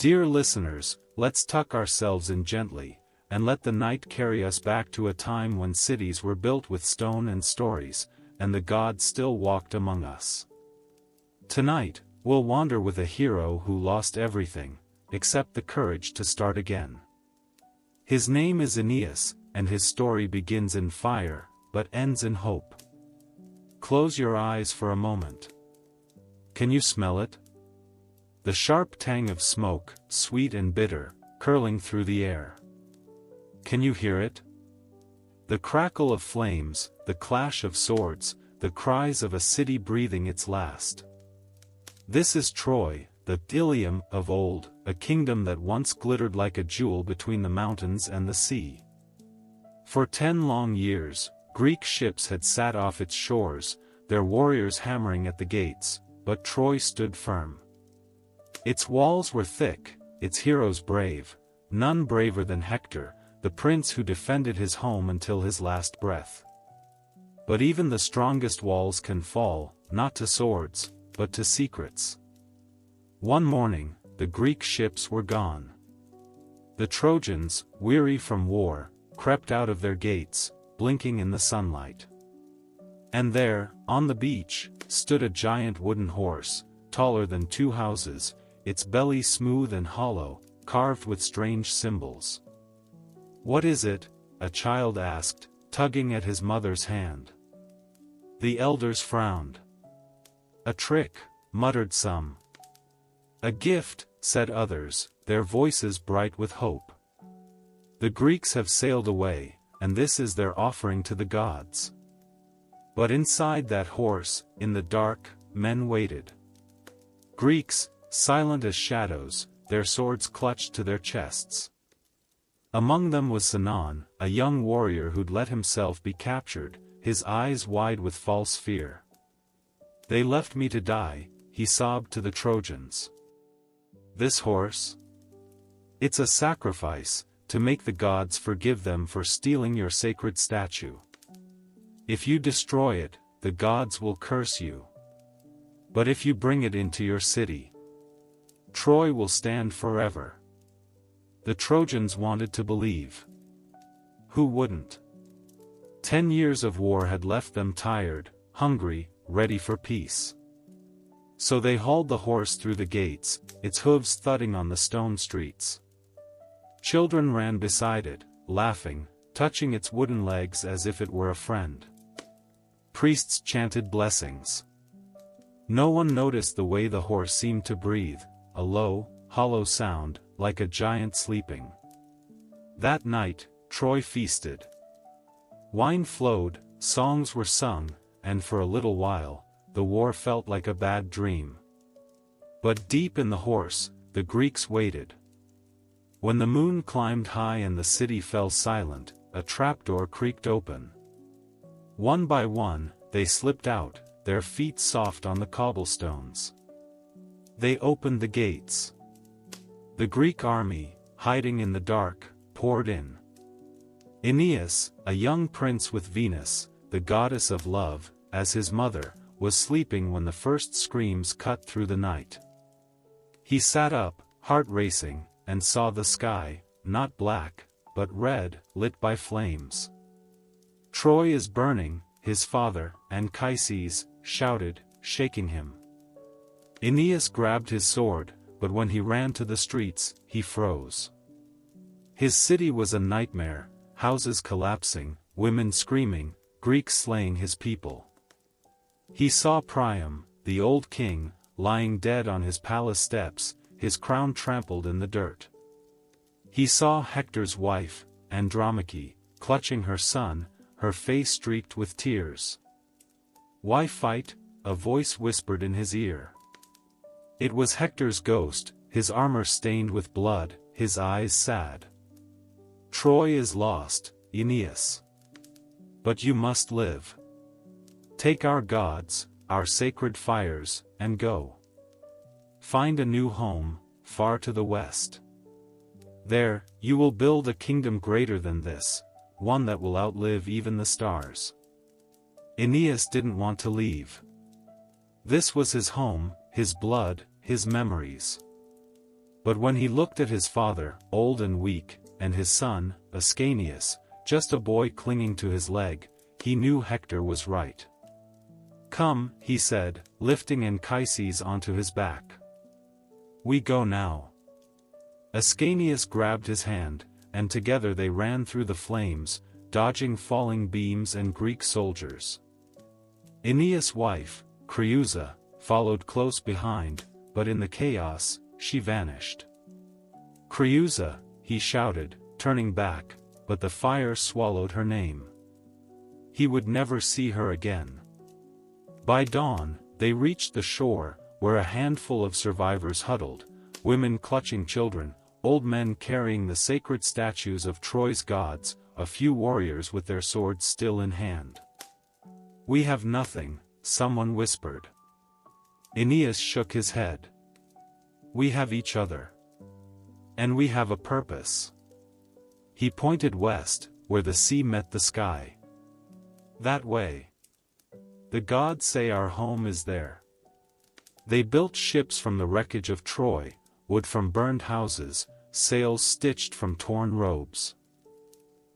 Dear listeners, let's tuck ourselves in gently, and let the night carry us back to a time when cities were built with stone and stories, and the gods still walked among us. Tonight, we'll wander with a hero who lost everything, except the courage to start again. His name is Aeneas, and his story begins in fire, but ends in hope. Close your eyes for a moment. Can you smell it? The sharp tang of smoke, sweet and bitter, curling through the air. Can you hear it? The crackle of flames, the clash of swords, the cries of a city breathing its last. This is Troy, the Ilium of old, a kingdom that once glittered like a jewel between the mountains and the sea. For 10 long years, Greek ships had sat off its shores, their warriors hammering at the gates, but Troy stood firm. Its walls were thick, its heroes brave, none braver than Hector, the prince who defended his home until his last breath. But even the strongest walls can fall, not to swords, but to secrets. One morning, the Greek ships were gone. The Trojans, weary from war, crept out of their gates, blinking in the sunlight. And there, on the beach, stood a giant wooden horse, taller than 2 houses, its belly smooth and hollow, carved with strange symbols. "What is it?" a child asked, tugging at his mother's hand. The elders frowned. "A trick," muttered some. "A gift," said others, their voices bright with hope. "The Greeks have sailed away, and this is their offering to the gods." But inside that horse, in the dark, men waited. Greeks, silent as shadows, their swords clutched to their chests. Among them was Sinon, a young warrior who'd let himself be captured, his eyes wide with false fear. "They left me to die," he sobbed to the Trojans. "This horse? It's a sacrifice, to make the gods forgive them for stealing your sacred statue. If you destroy it, the gods will curse you. But if you bring it into your city, Troy will stand forever." The Trojans wanted to believe. Who wouldn't? 10 years of war had left them tired, hungry, ready for peace. So they hauled the horse through the gates, its hooves thudding on the stone streets. Children ran beside it, laughing, touching its wooden legs as if it were a friend. Priests chanted blessings. No one noticed the way the horse seemed to breathe, a low, hollow sound, like a giant sleeping. That night, Troy feasted. Wine flowed, songs were sung, and for a little while, the war felt like a bad dream. But deep in the horse, the Greeks waited. When the moon climbed high and the city fell silent, a trapdoor creaked open. One by one, they slipped out, their feet soft on the cobblestones. They opened the gates. The Greek army, hiding in the dark, poured in. Aeneas, a young prince with Venus, the goddess of love, as his mother, was sleeping when the first screams cut through the night. He sat up, heart racing, and saw the sky, not black, but red, lit by flames. "Troy is burning," his father, Anchises, shouted, shaking him. Aeneas grabbed his sword, but when he ran to the streets, he froze. His city was a nightmare, houses collapsing, women screaming, Greeks slaying his people. He saw Priam, the old king, lying dead on his palace steps, his crown trampled in the dirt. He saw Hector's wife, Andromache, clutching her son, her face streaked with tears. "Why fight?" a voice whispered in his ear. It was Hector's ghost, his armor stained with blood, his eyes sad. "Troy is lost, Aeneas. But you must live. Take our gods, our sacred fires, and go. Find a new home, far to the west. There, you will build a kingdom greater than this, one that will outlive even the stars." Aeneas didn't want to leave. This was his home, his blood, his memories. But when he looked at his father, old and weak, and his son, Aeneas, just a boy clinging to his leg, he knew Hector was right. "Come," he said, lifting Anchises onto his back. "We go now." Aeneas grabbed his hand, and together they ran through the flames, dodging falling beams and Greek soldiers. Aeneas' wife, Creusa, followed close behind, but in the chaos, she vanished. "Creusa," he shouted, turning back, but the fire swallowed her name. He would never see her again. By dawn, they reached the shore, where a handful of survivors huddled, women clutching children, old men carrying the sacred statues of Troy's gods, a few warriors with their swords still in hand. "We have nothing," someone whispered. Aeneas shook his head. "We have each other. And we have a purpose." He pointed west, where the sea met the sky. "That way. The gods say our home is there." They built ships from the wreckage of Troy, wood from burned houses, sails stitched from torn robes.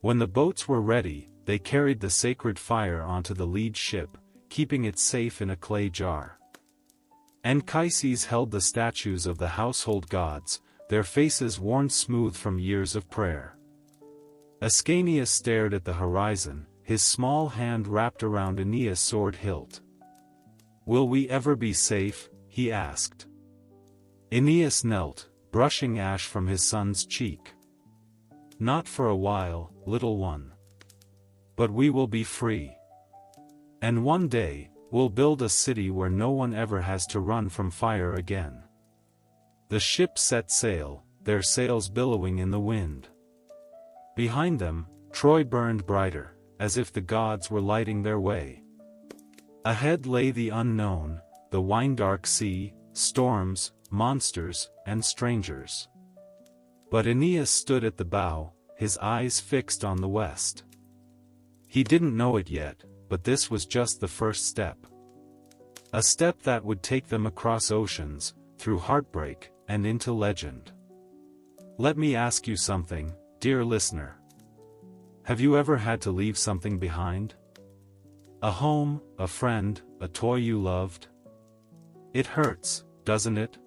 When the boats were ready, they carried the sacred fire onto the lead ship, keeping it safe in a clay jar. Anchises held the statues of the household gods, their faces worn smooth from years of prayer. Aeneas stared at the horizon, his small hand wrapped around Aeneas' sword hilt. "Will we ever be safe?" he asked. Aeneas knelt, brushing ash from his son's cheek. "Not for a while, little one. But we will be free. And one day, we'll build a city where no one ever has to run from fire again." The ship set sail, their sails billowing in the wind. Behind them, Troy burned brighter, as if the gods were lighting their way. Ahead lay the unknown, the wine-dark sea, storms, monsters, and strangers. But Aeneas stood at the bow, his eyes fixed on the west. He didn't know it yet, but this was just the first step. A step that would take them across oceans, through heartbreak, and into legend. Let me ask you something, dear listener. Have you ever had to leave something behind? A home, a friend, a toy you loved? It hurts, doesn't it?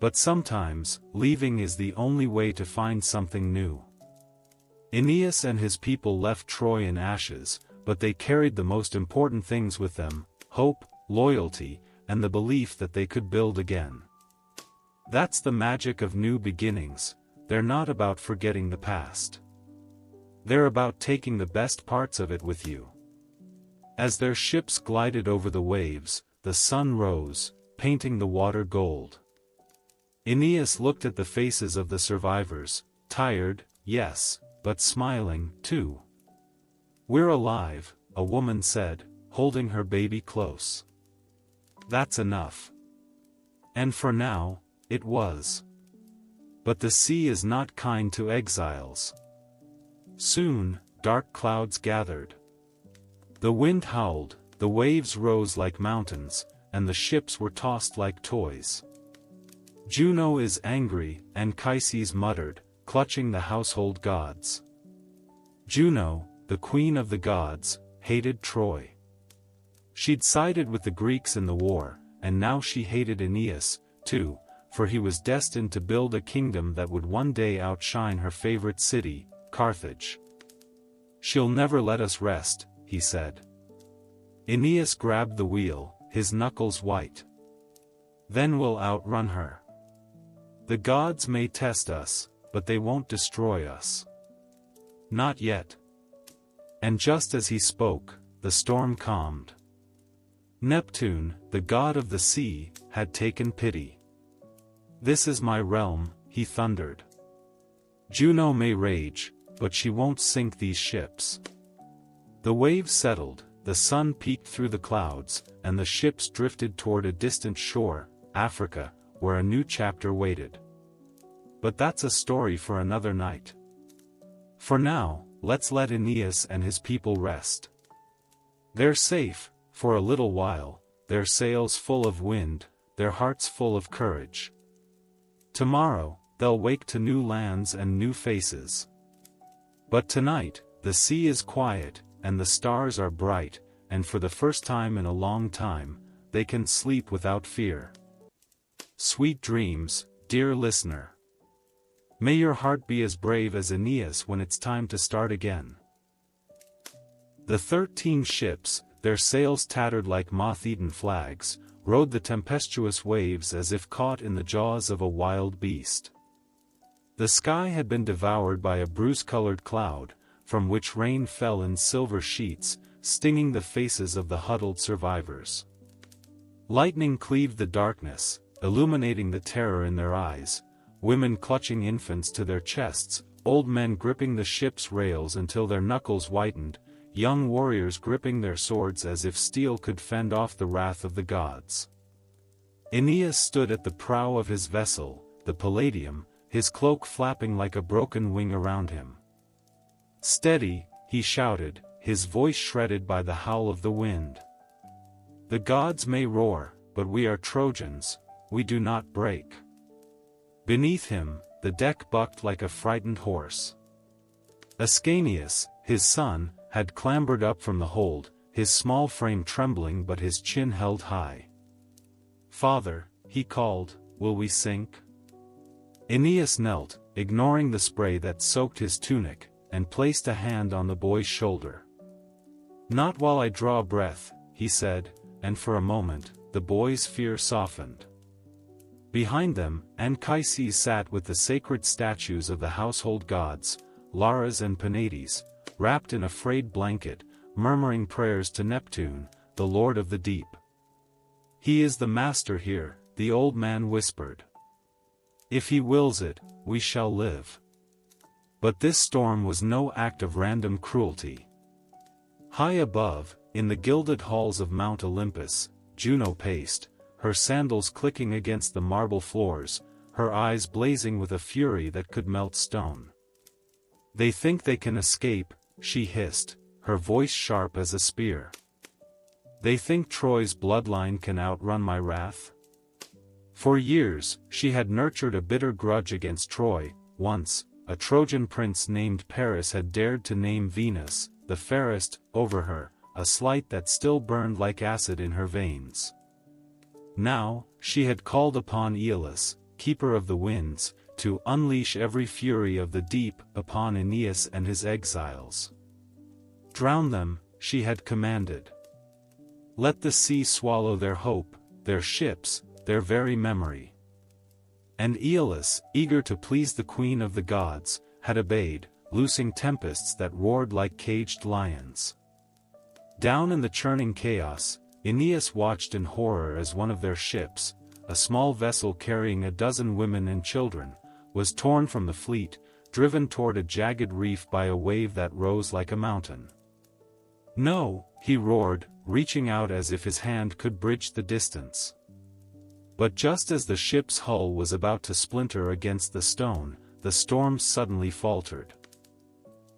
But sometimes, leaving is the only way to find something new. Aeneas and his people left Troy in ashes, but they carried the most important things with them: hope, loyalty, and the belief that they could build again. That's the magic of new beginnings. They're not about forgetting the past. They're about taking the best parts of it with you. As their ships glided over the waves, the sun rose, painting the water gold. Aeneas looked at the faces of the survivors, tired, yes, but smiling, too. "We're alive," a woman said, holding her baby close. That's enough. And for now, it was. But the sea is not kind to exiles. Soon, dark clouds gathered. The wind howled, the waves rose like mountains, and the ships were tossed like toys. "Juno is angry," Anchises muttered, clutching the household gods. Juno, the queen of the gods, hated Troy. She'd sided with the Greeks in the war, and now she hated Aeneas, too, for he was destined to build a kingdom that would one day outshine her favorite city, Carthage. "She'll never let us rest," he said. Aeneas grabbed the wheel, his knuckles white. "Then we'll outrun her. The gods may test us, but they won't destroy us. Not yet." And just as he spoke, the storm calmed. Neptune, the god of the sea, had taken pity. "This is my realm," he thundered. "Juno may rage, but she won't sink these ships." The waves settled, the sun peeked through the clouds, and the ships drifted toward a distant shore, Africa, where a new chapter waited. But that's a story for another night. For now, let's let Aeneas and his people rest. They're safe, for a little while, their sails full of wind, their hearts full of courage. Tomorrow, they'll wake to new lands and new faces. But tonight, the sea is quiet, and the stars are bright, and for the first time in a long time, they can sleep without fear. Sweet dreams, dear listener. May your heart be as brave as Aeneas when it's time to start again. The 13 ships, their sails tattered like moth-eaten flags, rode the tempestuous waves as if caught in the jaws of a wild beast. The sky had been devoured by a bruise-colored cloud, from which rain fell in silver sheets, stinging the faces of the huddled survivors. Lightning cleaved the darkness, illuminating the terror in their eyes, women clutching infants to their chests, old men gripping the ship's rails until their knuckles whitened, young warriors gripping their swords as if steel could fend off the wrath of the gods. Aeneas stood at the prow of his vessel, the Palladium, his cloak flapping like a broken wing around him. "Steady," he shouted, his voice shredded by the howl of the wind. "The gods may roar, but we are Trojans, we do not break." Beneath him, the deck bucked like a frightened horse. Aeneas, his son, had clambered up from the hold, his small frame trembling but his chin held high. "Father," he called, "will we sink?" Aeneas knelt, ignoring the spray that soaked his tunic, and placed a hand on the boy's shoulder. "Not while I draw a breath," he said, and for a moment, the boy's fear softened. Behind them, Anchises sat with the sacred statues of the household gods, Lares and Penates, wrapped in a frayed blanket, murmuring prayers to Neptune, the lord of the deep. "He is the master here," the old man whispered. "If he wills it, we shall live." But this storm was no act of random cruelty. High above, in the gilded halls of Mount Olympus, Juno paced, her sandals clicking against the marble floors, her eyes blazing with a fury that could melt stone. "They think they can escape," she hissed, her voice sharp as a spear. "They think Troy's bloodline can outrun my wrath?" For years, she had nurtured a bitter grudge against Troy. Once, a Trojan prince named Paris had dared to name Venus, the fairest, over her, a slight that still burned like acid in her veins. Now, she had called upon Aeolus, keeper of the winds, to unleash every fury of the deep upon Aeneas and his exiles. "Drown them," she had commanded. "Let the sea swallow their hope, their ships, their very memory." And Aeolus, eager to please the queen of the gods, had obeyed, loosing tempests that roared like caged lions. Down in the churning chaos, Aeneas watched in horror as one of their ships, a small vessel carrying a dozen women and children, was torn from the fleet, driven toward a jagged reef by a wave that rose like a mountain. "No," he roared, reaching out as if his hand could bridge the distance. But just as the ship's hull was about to splinter against the stone, the storm suddenly faltered.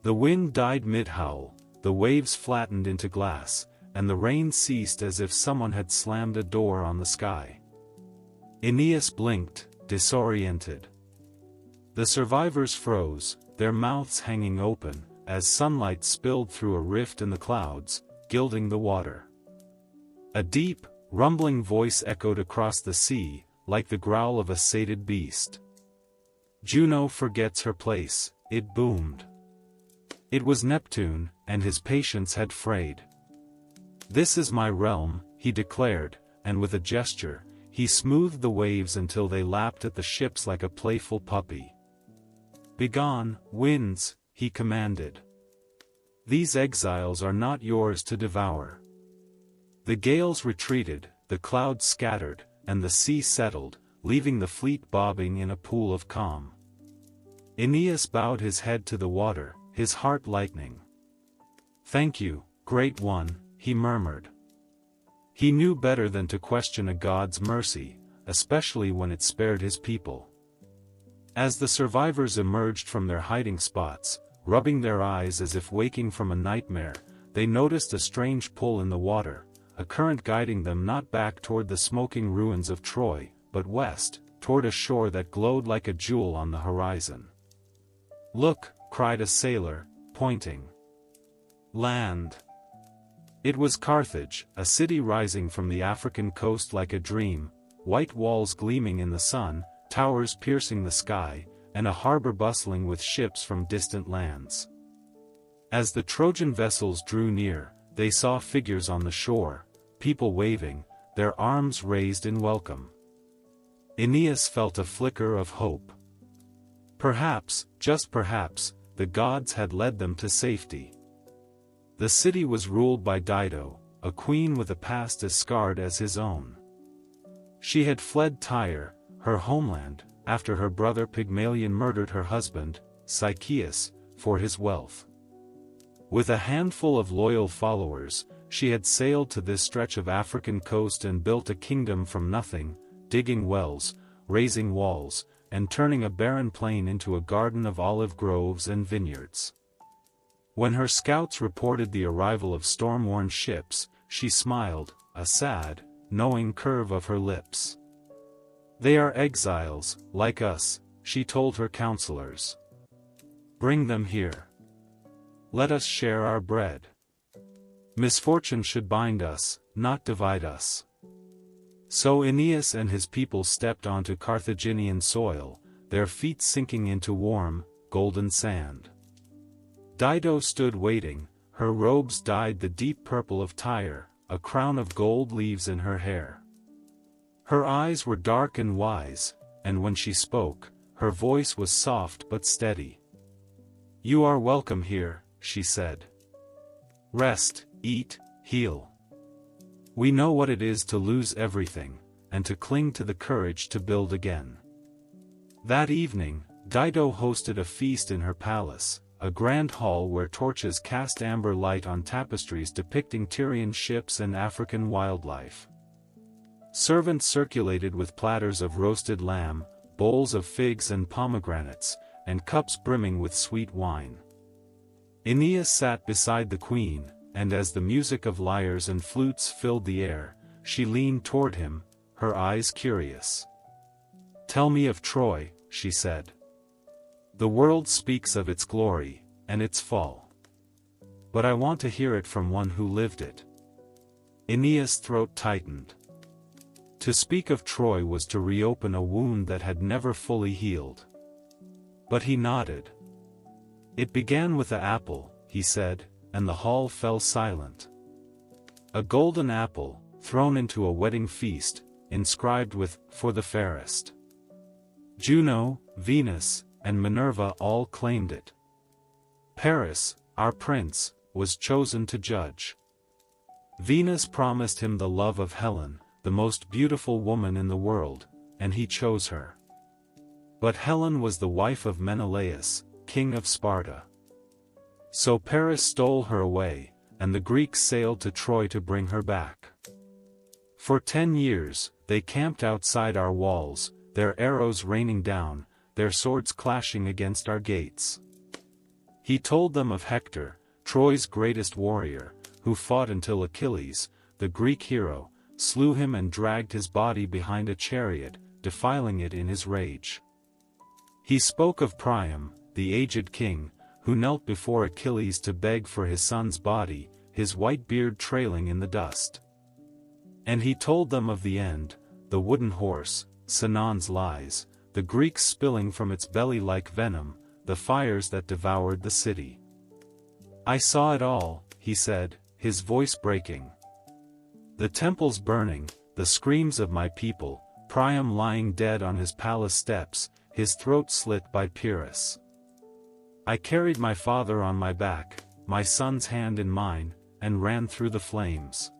The wind died mid-howl, the waves flattened into glass, and the rain ceased as if someone had slammed a door on the sky. Aeneas blinked, disoriented. The survivors froze, their mouths hanging open, as sunlight spilled through a rift in the clouds, gilding the water. A deep, rumbling voice echoed across the sea, like the growl of a sated beast. "Juno forgets her place," it boomed. It was Neptune, and his patience had frayed. "This is my realm," he declared, and with a gesture, he smoothed the waves until they lapped at the ships like a playful puppy. "Begone, winds," he commanded. "These exiles are not yours to devour." The gales retreated, the clouds scattered, and the sea settled, leaving the fleet bobbing in a pool of calm. Aeneas bowed his head to the water, his heart lightening. "Thank you, Great One," he murmured. He knew better than to question a god's mercy, especially when it spared his people. As the survivors emerged from their hiding spots, rubbing their eyes as if waking from a nightmare, they noticed a strange pull in the water, a current guiding them not back toward the smoking ruins of Troy, but west, toward a shore that glowed like a jewel on the horizon. "Look," cried a sailor, pointing. "Land!" It was Carthage, a city rising from the African coast like a dream, white walls gleaming in the sun, towers piercing the sky, and a harbor bustling with ships from distant lands. As the Trojan vessels drew near, they saw figures on the shore, people waving, their arms raised in welcome. Aeneas felt a flicker of hope. Perhaps, just perhaps, the gods had led them to safety. The city was ruled by Dido, a queen with a past as scarred as his own. She had fled Tyre, her homeland, after her brother Pygmalion murdered her husband, Sychaeus, for his wealth. With a handful of loyal followers, she had sailed to this stretch of African coast and built a kingdom from nothing, digging wells, raising walls, and turning a barren plain into a garden of olive groves and vineyards. When her scouts reported the arrival of storm-worn ships, she smiled, a sad, knowing curve of her lips. "They are exiles, like us," she told her counselors. "Bring them here. Let us share our bread. Misfortune should bind us, not divide us." So Aeneas and his people stepped onto Carthaginian soil, their feet sinking into warm, golden sand. Dido stood waiting, her robes dyed the deep purple of Tyre, a crown of gold leaves in her hair. Her eyes were dark and wise, and when she spoke, her voice was soft but steady. "You are welcome here," she said. "Rest, eat, heal. We know what it is to lose everything, and to cling to the courage to build again." That evening, Dido hosted a feast in her palace, a grand hall where torches cast amber light on tapestries depicting Tyrian ships and African wildlife. Servants circulated with platters of roasted lamb, bowls of figs and pomegranates, and cups brimming with sweet wine. Aeneas sat beside the queen, and as the music of lyres and flutes filled the air, she leaned toward him, her eyes curious. "Tell me of Troy," she said. "The world speaks of its glory, and its fall. But I want to hear it from one who lived it." Aeneas' throat tightened. To speak of Troy was to reopen a wound that had never fully healed. But he nodded. "It began with the apple," he said, and the hall fell silent. A golden apple, thrown into a wedding feast, inscribed with, "For the fairest." Juno, Venus, and Minerva all claimed it. Paris, our prince, was chosen to judge. Venus promised him the love of Helen, the most beautiful woman in the world, and he chose her. But Helen was the wife of Menelaus, king of Sparta. So Paris stole her away, and the Greeks sailed to Troy to bring her back. For 10 years, they camped outside our walls, their arrows raining down, their swords clashing against our gates. He told them of Hector, Troy's greatest warrior, who fought until Achilles, the Greek hero, slew him and dragged his body behind a chariot, defiling it in his rage. He spoke of Priam, the aged king, who knelt before Achilles to beg for his son's body, his white beard trailing in the dust. And he told them of the end, the wooden horse, Sinon's lies, the Greeks spilling from its belly like venom, the fires that devoured the city. "I saw it all," he said, his voice breaking. "The temples burning, the screams of my people, Priam lying dead on his palace steps, his throat slit by Pyrrhus. I carried my father on my back, my son's hand in mine, and ran through the flames.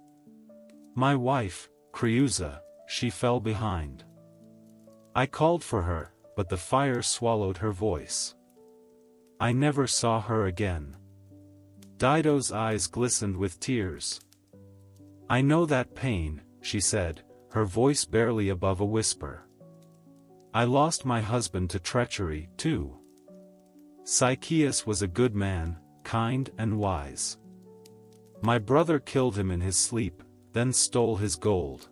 My wife, Creusa, she fell behind. I called for her, but the fire swallowed her voice. I never saw her again." Dido's eyes glistened with tears. "I know that pain," she said, her voice barely above a whisper. "I lost my husband to treachery, too. Sychaeus was a good man, kind and wise. My brother killed him in his sleep, then stole his gold.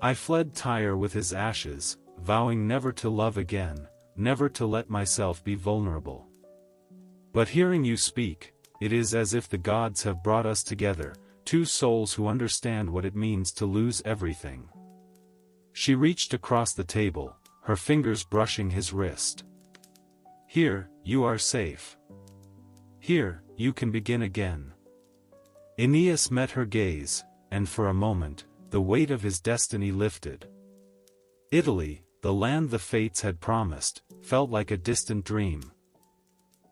I fled Tyre with his ashes, vowing never to love again, never to let myself be vulnerable. But hearing you speak, it is as if the gods have brought us together, two souls who understand what it means to lose everything. She reached across the table, her fingers brushing his wrist. Here, you are safe. Here, you can begin again. Aeneas met her gaze, and for a moment, the weight of his destiny lifted. Italy, the land the fates had promised, felt like a distant dream.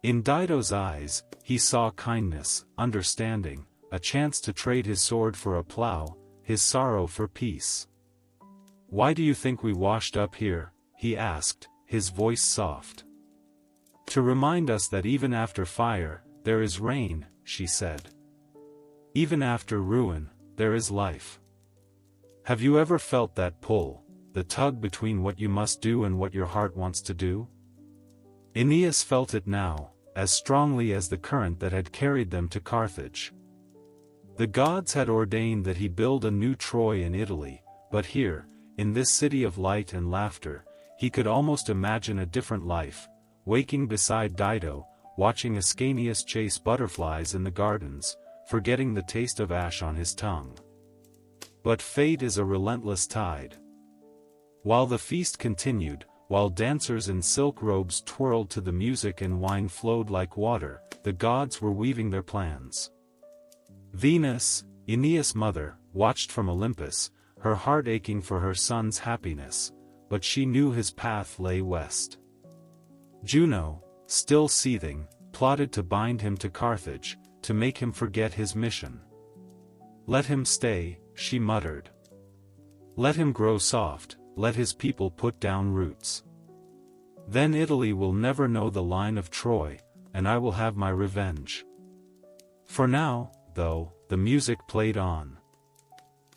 In Dido's eyes, he saw kindness, understanding, a chance to trade his sword for a plow, his sorrow for peace. "Why do you think we washed up here?" he asked, his voice soft. "To remind us that even after fire, there is rain," she said. "Even after ruin, there is life. Have you ever felt that pull, the tug between what you must do and what your heart wants to do?" Aeneas felt it now, as strongly as the current that had carried them to Carthage. The gods had ordained that he build a new Troy in Italy, but here, in this city of light and laughter, he could almost imagine a different life, waking beside Dido, watching Aeneas chase butterflies in the gardens, forgetting the taste of ash on his tongue. But fate is a relentless tide. While the feast continued, while dancers in silk robes twirled to the music and wine flowed like water, the gods were weaving their plans. Venus, Aeneas' mother, watched from Olympus, her heart aching for her son's happiness, but she knew his path lay west. Juno, still seething, plotted to bind him to Carthage, to make him forget his mission. "Let him stay," she muttered. "Let him grow soft, let his people put down roots. Then Italy will never know the line of Troy, and I will have my revenge." For now, though, the music played on.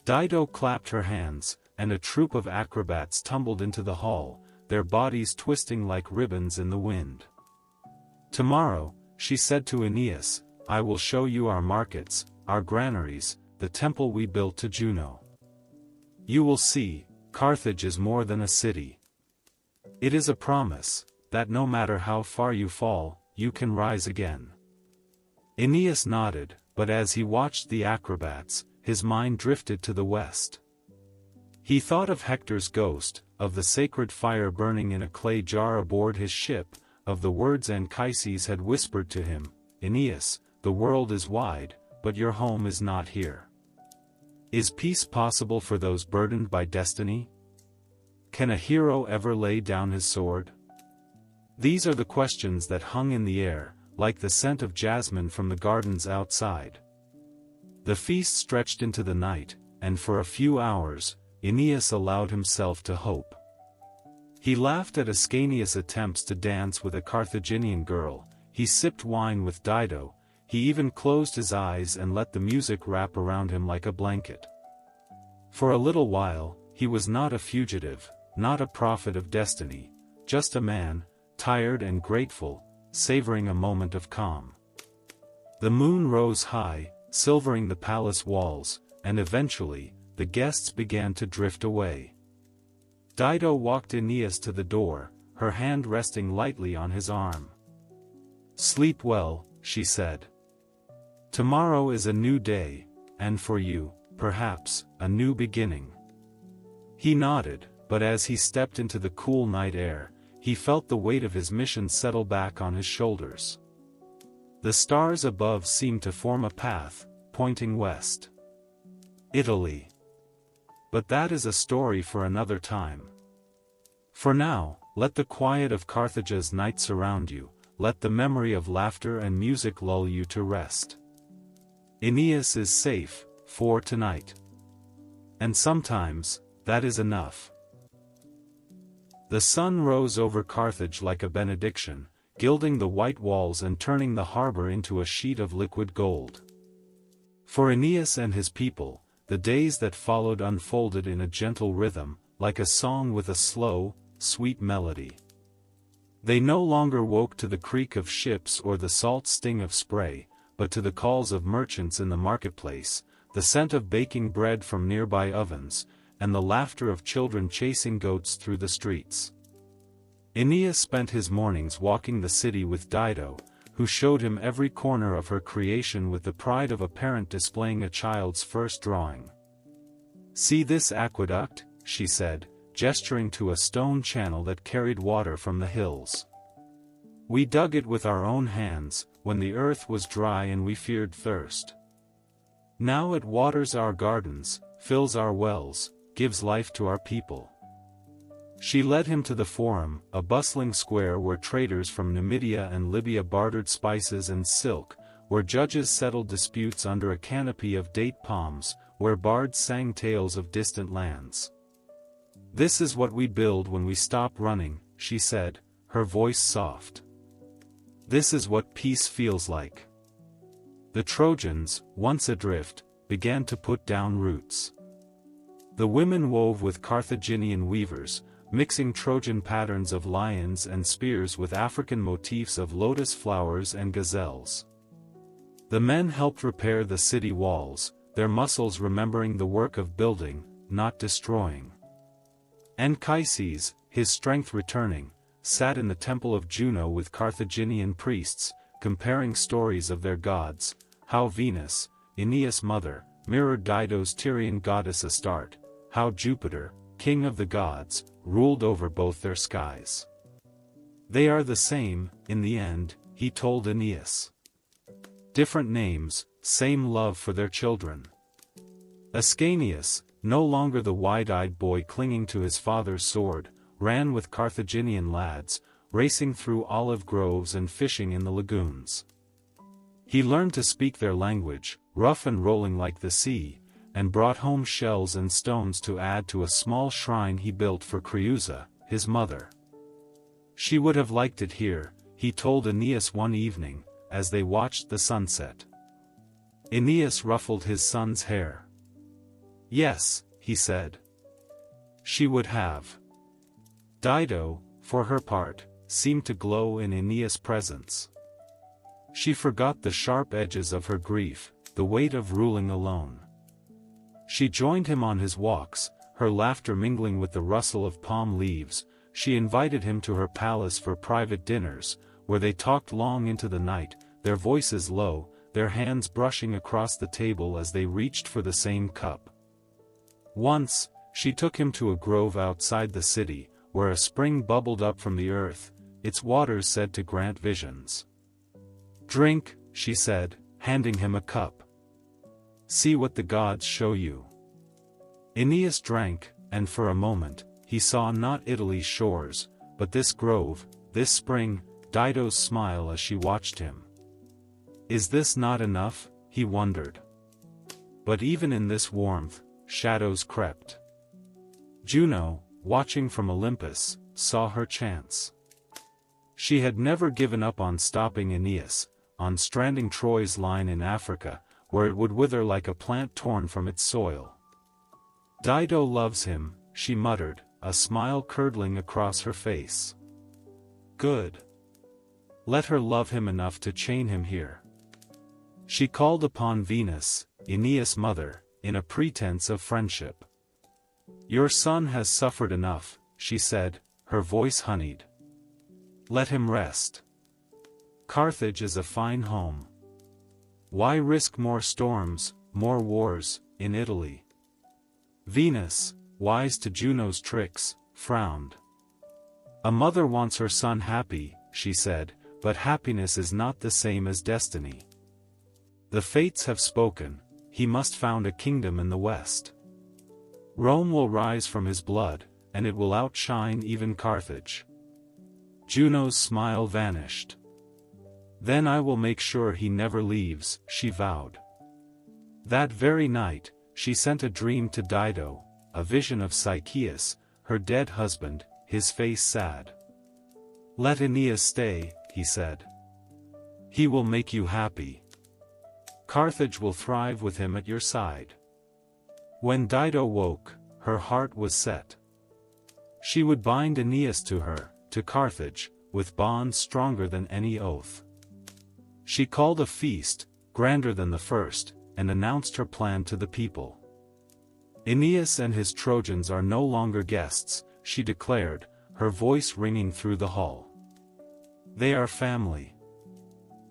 Dido clapped her hands, and a troupe of acrobats tumbled into the hall, their bodies twisting like ribbons in the wind. "Tomorrow," she said to Aeneas, "I will show you our markets, our granaries, the temple we built to Juno. You will see, Carthage is more than a city. It is a promise, that no matter how far you fall, you can rise again." Aeneas nodded, but as he watched the acrobats, his mind drifted to the west. He thought of Hector's ghost, of the sacred fire burning in a clay jar aboard his ship, of the words Anchises had whispered to him, "Aeneas, the world is wide, but your home is not here." Is peace possible for those burdened by destiny? Can a hero ever lay down his sword? These are the questions that hung in the air, like the scent of jasmine from the gardens outside. The feast stretched into the night, and for a few hours, Aeneas allowed himself to hope. He laughed at Ascanius' attempts to dance with a Carthaginian girl, he sipped wine with Dido, he even closed his eyes and let the music wrap around him like a blanket. For a little while, he was not a fugitive, not a prophet of destiny, just a man, tired and grateful, savoring a moment of calm. The moon rose high, silvering the palace walls, and eventually, the guests began to drift away. Dido walked Aeneas to the door, her hand resting lightly on his arm. "Sleep well," she said. "Tomorrow is a new day, and for you, perhaps, a new beginning." He nodded, but as he stepped into the cool night air, he felt the weight of his mission settle back on his shoulders. The stars above seemed to form a path, pointing west. Italy. But that is a story for another time. For now, let the quiet of Carthage's night surround you, let the memory of laughter and music lull you to rest. Aeneas is safe, for tonight. And sometimes, that is enough. The sun rose over Carthage like a benediction, gilding the white walls and turning the harbor into a sheet of liquid gold. For Aeneas and his people, the days that followed unfolded in a gentle rhythm, like a song with a slow, sweet melody. They no longer woke to the creak of ships or the salt sting of spray, but to the calls of merchants in the marketplace, the scent of baking bread from nearby ovens, and the laughter of children chasing goats through the streets. Aeneas spent his mornings walking the city with Dido, who showed him every corner of her creation with the pride of a parent displaying a child's first drawing. "See this aqueduct," she said, gesturing to a stone channel that carried water from the hills. "We dug it with our own hands, when the earth was dry and we feared thirst. Now it waters our gardens, fills our wells, gives life to our people." She led him to the Forum, a bustling square where traders from Numidia and Libya bartered spices and silk, where judges settled disputes under a canopy of date palms, where bards sang tales of distant lands. "This is what we build when we stop running," she said, her voice soft. "This is what peace feels like." The Trojans, once adrift, began to put down roots. The women wove with Carthaginian weavers, mixing Trojan patterns of lions and spears with African motifs of lotus flowers and gazelles. The men helped repair the city walls, their muscles remembering the work of building, not destroying. Anchises, his strength returning, sat in the temple of Juno with Carthaginian priests, comparing stories of their gods, how Venus, Aeneas' mother, mirrored Dido's Tyrian goddess Astarte, how Jupiter, king of the gods, ruled over both their skies. "They are the same, in the end," he told Aeneas. "Different names, same love for their children." Ascanius, no longer the wide-eyed boy clinging to his father's sword, ran with Carthaginian lads, racing through olive groves and fishing in the lagoons. He learned to speak their language, rough and rolling like the sea, and brought home shells and stones to add to a small shrine he built for Creusa, his mother. She would have liked it here, he told Aeneas one evening, as they watched the sunset. Aeneas ruffled his son's hair. "Yes," he said. "She would have." Dido, for her part, seemed to glow in Aeneas' presence. She forgot the sharp edges of her grief, the weight of ruling alone. She joined him on his walks, her laughter mingling with the rustle of palm leaves. She invited him to her palace for private dinners, where they talked long into the night, their voices low, their hands brushing across the table as they reached for the same cup. Once, she took him to a grove outside the city, where a spring bubbled up from the earth, its waters said to grant visions. "Drink," she said, handing him a cup. "See what the gods show you." Aeneas drank, and for a moment, he saw not Italy's shores, but this grove, this spring, Dido's smile as she watched him. "Is this not enough?" he wondered. But even in this warmth, shadows crept. Juno, watching from Olympus, saw her chance. She had never given up on stopping Aeneas, on stranding Troy's line in Africa, where it would wither like a plant torn from its soil. "Dido loves him," she muttered, a smile curdling across her face. "Good. Let her love him enough to chain him here." She called upon Venus, Aeneas' mother, in a pretense of friendship. "Your son has suffered enough," she said, her voice honeyed. "Let him rest. Carthage is a fine home. Why risk more storms, more wars, in Italy?" Venus, wise to Juno's tricks, frowned. "A mother wants her son happy," she said, "but happiness is not the same as destiny. The fates have spoken, he must found a kingdom in the west. Rome will rise from his blood, and it will outshine even Carthage." Juno's smile vanished. "Then I will make sure he never leaves," she vowed. That very night, she sent a dream to Dido, a vision of Sychaeus, her dead husband, his face sad. "Let Aeneas stay," he said. "He will make you happy. Carthage will thrive with him at your side." When Dido woke, her heart was set. She would bind Aeneas to her, to Carthage, with bonds stronger than any oath. She called a feast, grander than the first, and announced her plan to the people. Aeneas and his Trojans are no longer guests, she declared, her voice ringing through the hall. They are family.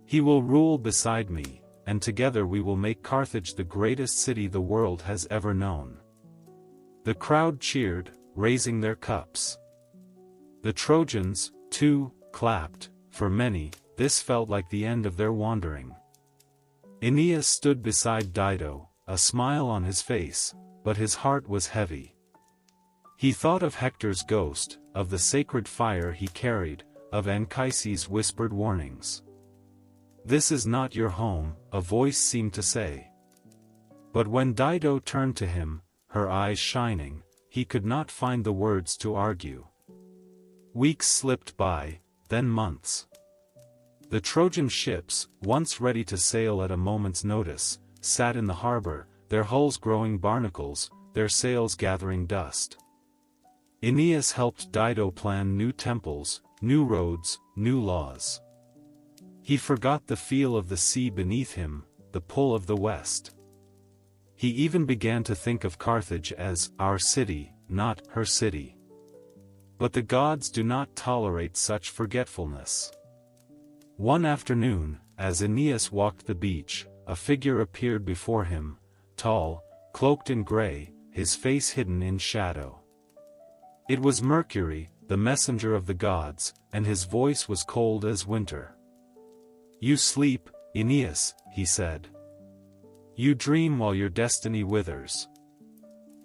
He will rule beside me, and together we will make Carthage the greatest city the world has ever known. The crowd cheered, raising their cups. The Trojans, too, clapped. For many, this felt like the end of their wandering. Aeneas stood beside Dido, a smile on his face, but his heart was heavy. He thought of Hector's ghost, of the sacred fire he carried, of Anchises' whispered warnings. "This is not your home," a voice seemed to say. But when Dido turned to him, her eyes shining, he could not find the words to argue. Weeks slipped by, then months. The Trojan ships, once ready to sail at a moment's notice, sat in the harbor, their hulls growing barnacles, their sails gathering dust. Aeneas helped Dido plan new temples, new roads, new laws. He forgot the feel of the sea beneath him, the pull of the west. He even began to think of Carthage as our city, not her city. But the gods do not tolerate such forgetfulness. One afternoon, as Aeneas walked the beach, a figure appeared before him, tall, cloaked in gray, his face hidden in shadow. It was Mercury, the messenger of the gods, and his voice was cold as winter. "You sleep, Aeneas," he said. "You dream while your destiny withers.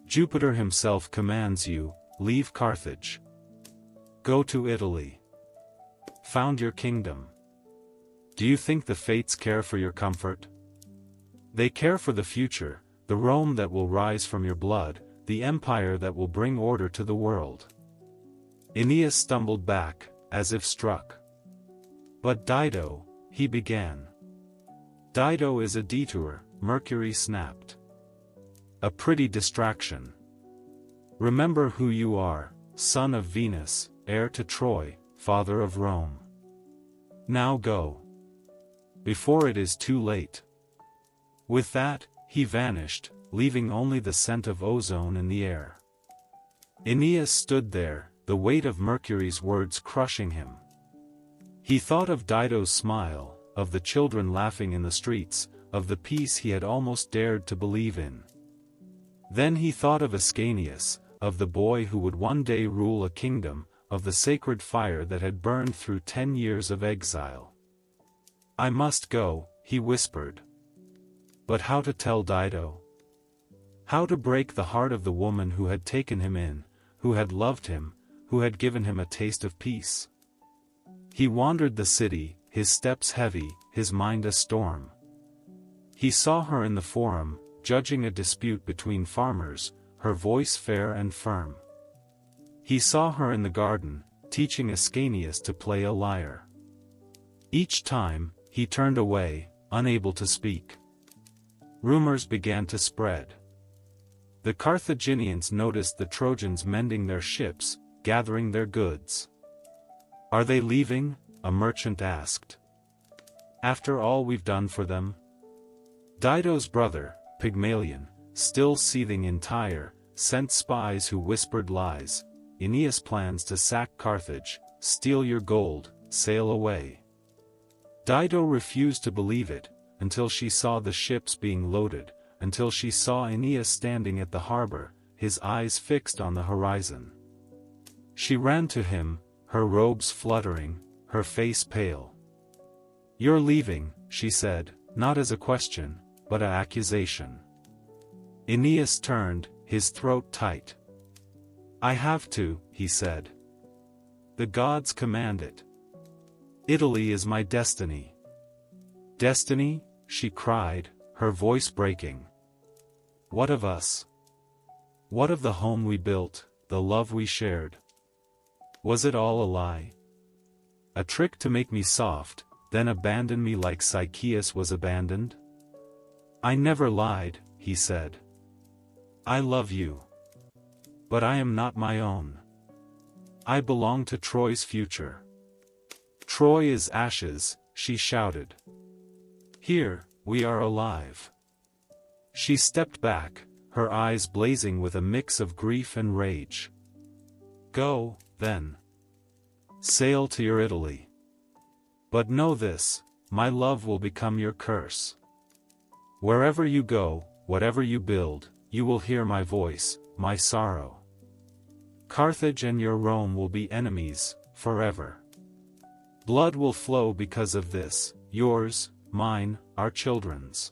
Jupiter himself commands you, leave Carthage. Go to Italy. Found your kingdom. Do you think the fates care for your comfort? They care for the future, the Rome that will rise from your blood, the empire that will bring order to the world." Aeneas stumbled back, as if struck. "But Dido," he began. "Dido is a detour," Mercury snapped. "A pretty distraction. Remember who you are, son of Venus, heir to Troy, father of Rome. Now go. Before it is too late." With that, he vanished, leaving only the scent of ozone in the air. Aeneas stood there, the weight of Mercury's words crushing him. He thought of Dido's smile, of the children laughing in the streets, of the peace he had almost dared to believe in. Then he thought of Aeneas, of the boy who would one day rule a kingdom, of the sacred fire that had burned through 10 years of exile. "I must go," he whispered. But how to tell Dido? How to break the heart of the woman who had taken him in, who had loved him, who had given him a taste of peace? He wandered the city, his steps heavy, his mind a storm. He saw her in the forum, judging a dispute between farmers, her voice fair and firm. He saw her in the garden, teaching Aeneas to play a lyre. Each time, he turned away, unable to speak. Rumors began to spread. The Carthaginians noticed the Trojans mending their ships, gathering their goods. "Are they leaving?" a merchant asked. "After all we've done for them?" Dido's brother, Pygmalion, still seething in Tyre, sent spies who whispered lies. "Aeneas plans to sack Carthage, steal your gold, sail away." Dido refused to believe it, until she saw the ships being loaded, until she saw Aeneas standing at the harbor, his eyes fixed on the horizon. She ran to him, her robes fluttering, her face pale. "You're leaving," she said, not as a question, but an accusation. Aeneas turned, his throat tight. "I have to," he said. "The gods command it. Italy is my destiny." "Destiny?" she cried, her voice breaking. "What of us? What of the home we built, the love we shared? Was it all a lie? A trick to make me soft, then abandon me like Sychaeus was abandoned?" "I never lied," he said. "I love you. But I am not my own. I belong to Troy's future." "Troy is ashes," she shouted. "Here, we are alive." She stepped back, her eyes blazing with a mix of grief and rage. "Go, then. Sail to your Italy. But know this, my love will become your curse. Wherever you go, whatever you build, you will hear my voice, my sorrow. Carthage and your Rome will be enemies, forever. Blood will flow because of this, yours, mine, our children's."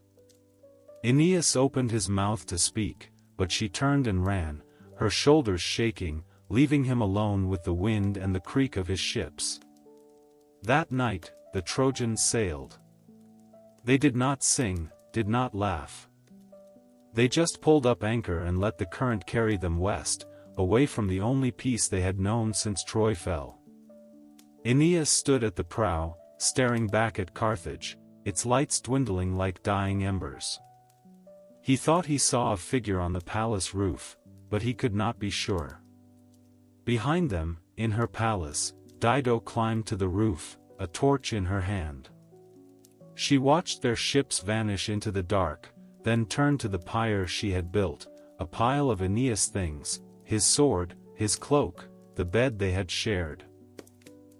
Aeneas opened his mouth to speak, but she turned and ran, her shoulders shaking, leaving him alone with the wind and the creak of his ships. That night, the Trojans sailed. They did not sing, did not laugh. They just pulled up anchor and let the current carry them west, away from the only peace they had known since Troy fell. Aeneas stood at the prow, staring back at Carthage, its lights dwindling like dying embers. He thought he saw a figure on the palace roof, but he could not be sure. Behind them, in her palace, Dido climbed to the roof, a torch in her hand. She watched their ships vanish into the dark, then turned to the pyre she had built, a pile of Aeneas' things, his sword, his cloak, the bed they had shared.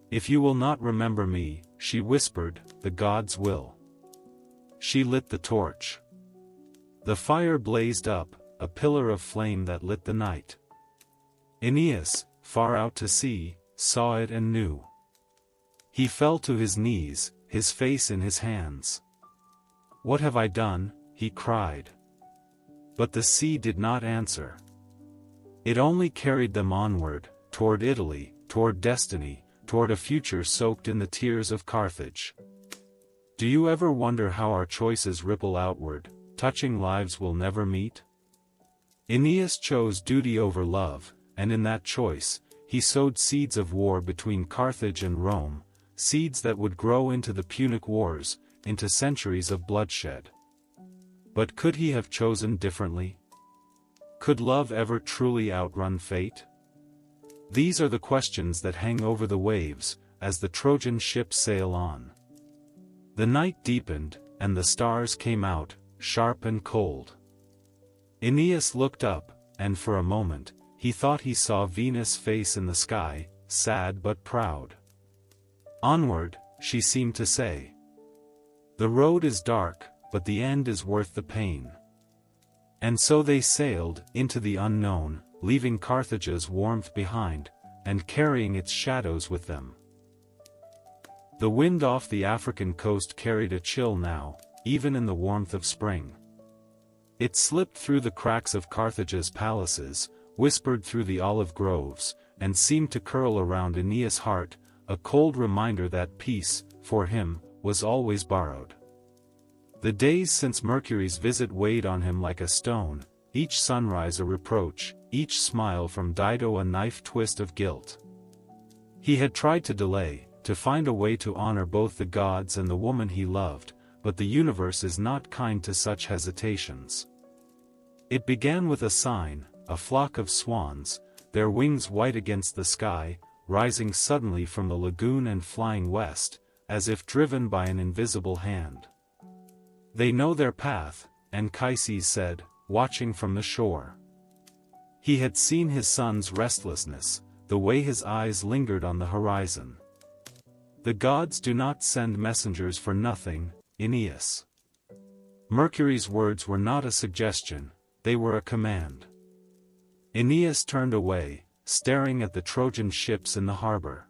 "If you will not remember me," she whispered, "the gods will." She lit the torch. The fire blazed up, a pillar of flame that lit the night. Aeneas, far out to sea, saw it and knew. He fell to his knees, his face in his hands. "What have I done?" he cried. But the sea did not answer. It only carried them onward, toward Italy, toward destiny, toward a future soaked in the tears of Carthage. Do you ever wonder how our choices ripple outward, touching lives we'll never meet? Aeneas chose duty over love, and in that choice, he sowed seeds of war between Carthage and Rome, seeds that would grow into the Punic Wars, into centuries of bloodshed. But could he have chosen differently? Could love ever truly outrun fate? These are the questions that hang over the waves, as the Trojan ships sail on. The night deepened, and the stars came out, sharp and cold. Aeneas looked up, and for a moment, he thought he saw Venus' face in the sky, sad but proud. "Onward," she seemed to say. "The road is dark, but the end is worth the pain." And so they sailed, into the unknown, leaving Carthage's warmth behind, and carrying its shadows with them. The wind off the African coast carried a chill now, even in the warmth of spring. It slipped through the cracks of Carthage's palaces, whispered through the olive groves, and seemed to curl around Aeneas' heart, a cold reminder that peace, for him, was always borrowed. The days since Mercury's visit weighed on him like a stone, each sunrise a reproach, each smile from Dido a knife twist of guilt. He had tried to delay, to find a way to honor both the gods and the woman he loved, but the universe is not kind to such hesitations. It began with a sign, a flock of swans, their wings white against the sky, rising suddenly from the lagoon and flying west, as if driven by an invisible hand. "They know their path," Anchises said, watching from the shore. He had seen his son's restlessness, the way his eyes lingered on the horizon. "The gods do not send messengers for nothing, Aeneas." Mercury's words were not a suggestion, they were a command. Aeneas turned away, staring at the Trojan ships in the harbor.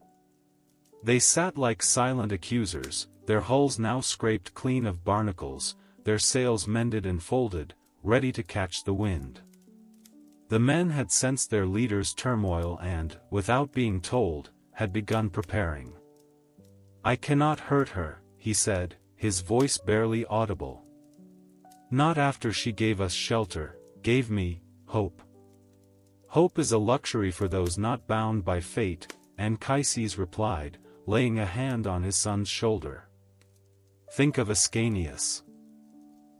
They sat like silent accusers, their hulls now scraped clean of barnacles, their sails mended and folded, ready to catch the wind. The men had sensed their leader's turmoil and, without being told, had begun preparing. "I cannot hurt her," he said, his voice barely audible. "Not after she gave us shelter, gave me hope. Hope is a luxury for those not bound by fate," Anchises replied, laying a hand on his son's shoulder. "Think of Ascanius.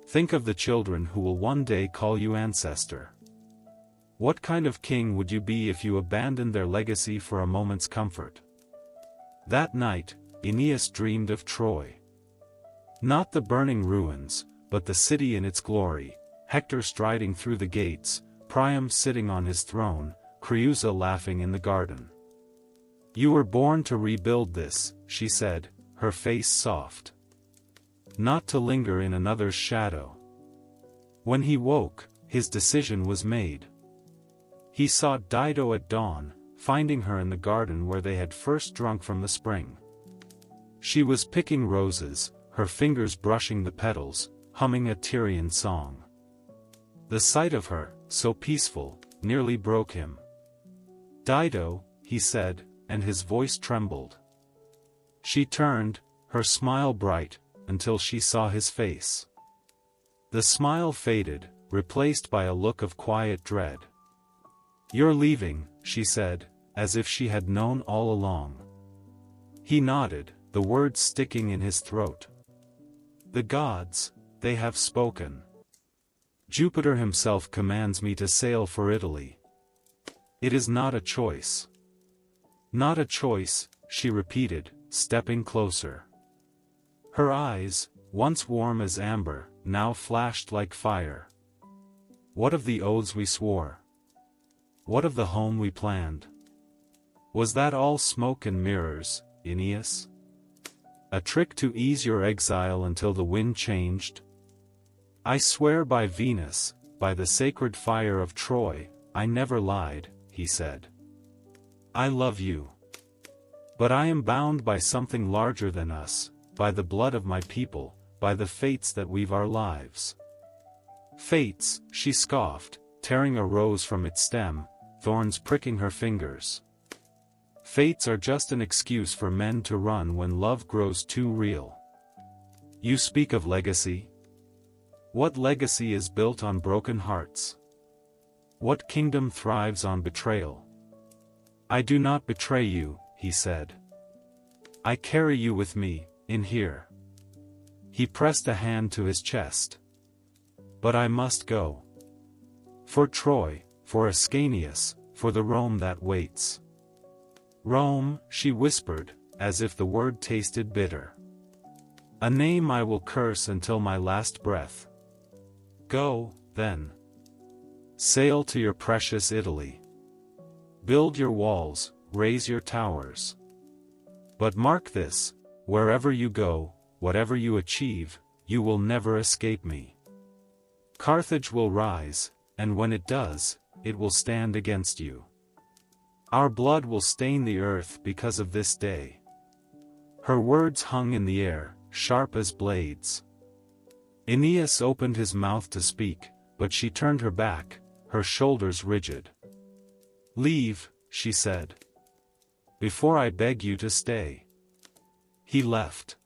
Think of the children who will one day call you ancestor. What kind of king would you be if you abandoned their legacy for a moment's comfort?" That night, Aeneas dreamed of Troy. Not the burning ruins, but the city in its glory, Hector striding through the gates, Priam sitting on his throne, Creusa laughing in the garden. "You were born to rebuild this," she said, her face soft. "Not to linger in another's shadow." When he woke, his decision was made. He sought Dido at dawn, finding her in the garden where they had first drunk from the spring. She was picking roses, her fingers brushing the petals, humming a Tyrian song. The sight of her, so peaceful, nearly broke him. "Dido," he said, and his voice trembled. She turned, her smile bright, until she saw his face. The smile faded, replaced by a look of quiet dread. "You're leaving," she said, as if she had known all along. He nodded, the words sticking in his throat. "The gods, they have spoken. Jupiter himself commands me to sail for Italy. It is not a choice." "Not a choice," she repeated, stepping closer. Her eyes, once warm as amber, now flashed like fire. "What of the oaths we swore? What of the home we planned? Was that all smoke and mirrors, Aeneas? A trick to ease your exile until the wind changed? I swear by Venus, by the sacred fire of Troy, I never lied," he said. "I love you. But I am bound by something larger than us, by the blood of my people, by the fates that weave our lives." "Fates," she scoffed, tearing a rose from its stem, thorns pricking her fingers. "Fates are just an excuse for men to run when love grows too real. You speak of legacy? What legacy is built on broken hearts? What kingdom thrives on betrayal? I do not betray you," he said. "I carry you with me, in here." He pressed a hand to his chest. "But I must go. For Troy, for Ascanius, for the Rome that waits." "Rome," she whispered, as if the word tasted bitter. "A name I will curse until my last breath." "Go, then. Sail to your precious Italy. Build your walls, raise your towers. But mark this, wherever you go, whatever you achieve, you will never escape me. Carthage will rise, and when it does, it will stand against you. Our blood will stain the earth because of this day." Her words hung in the air, sharp as blades. Aeneas opened his mouth to speak, but she turned her back, her shoulders rigid. "Leave," she said. "Before I beg you to stay." He left.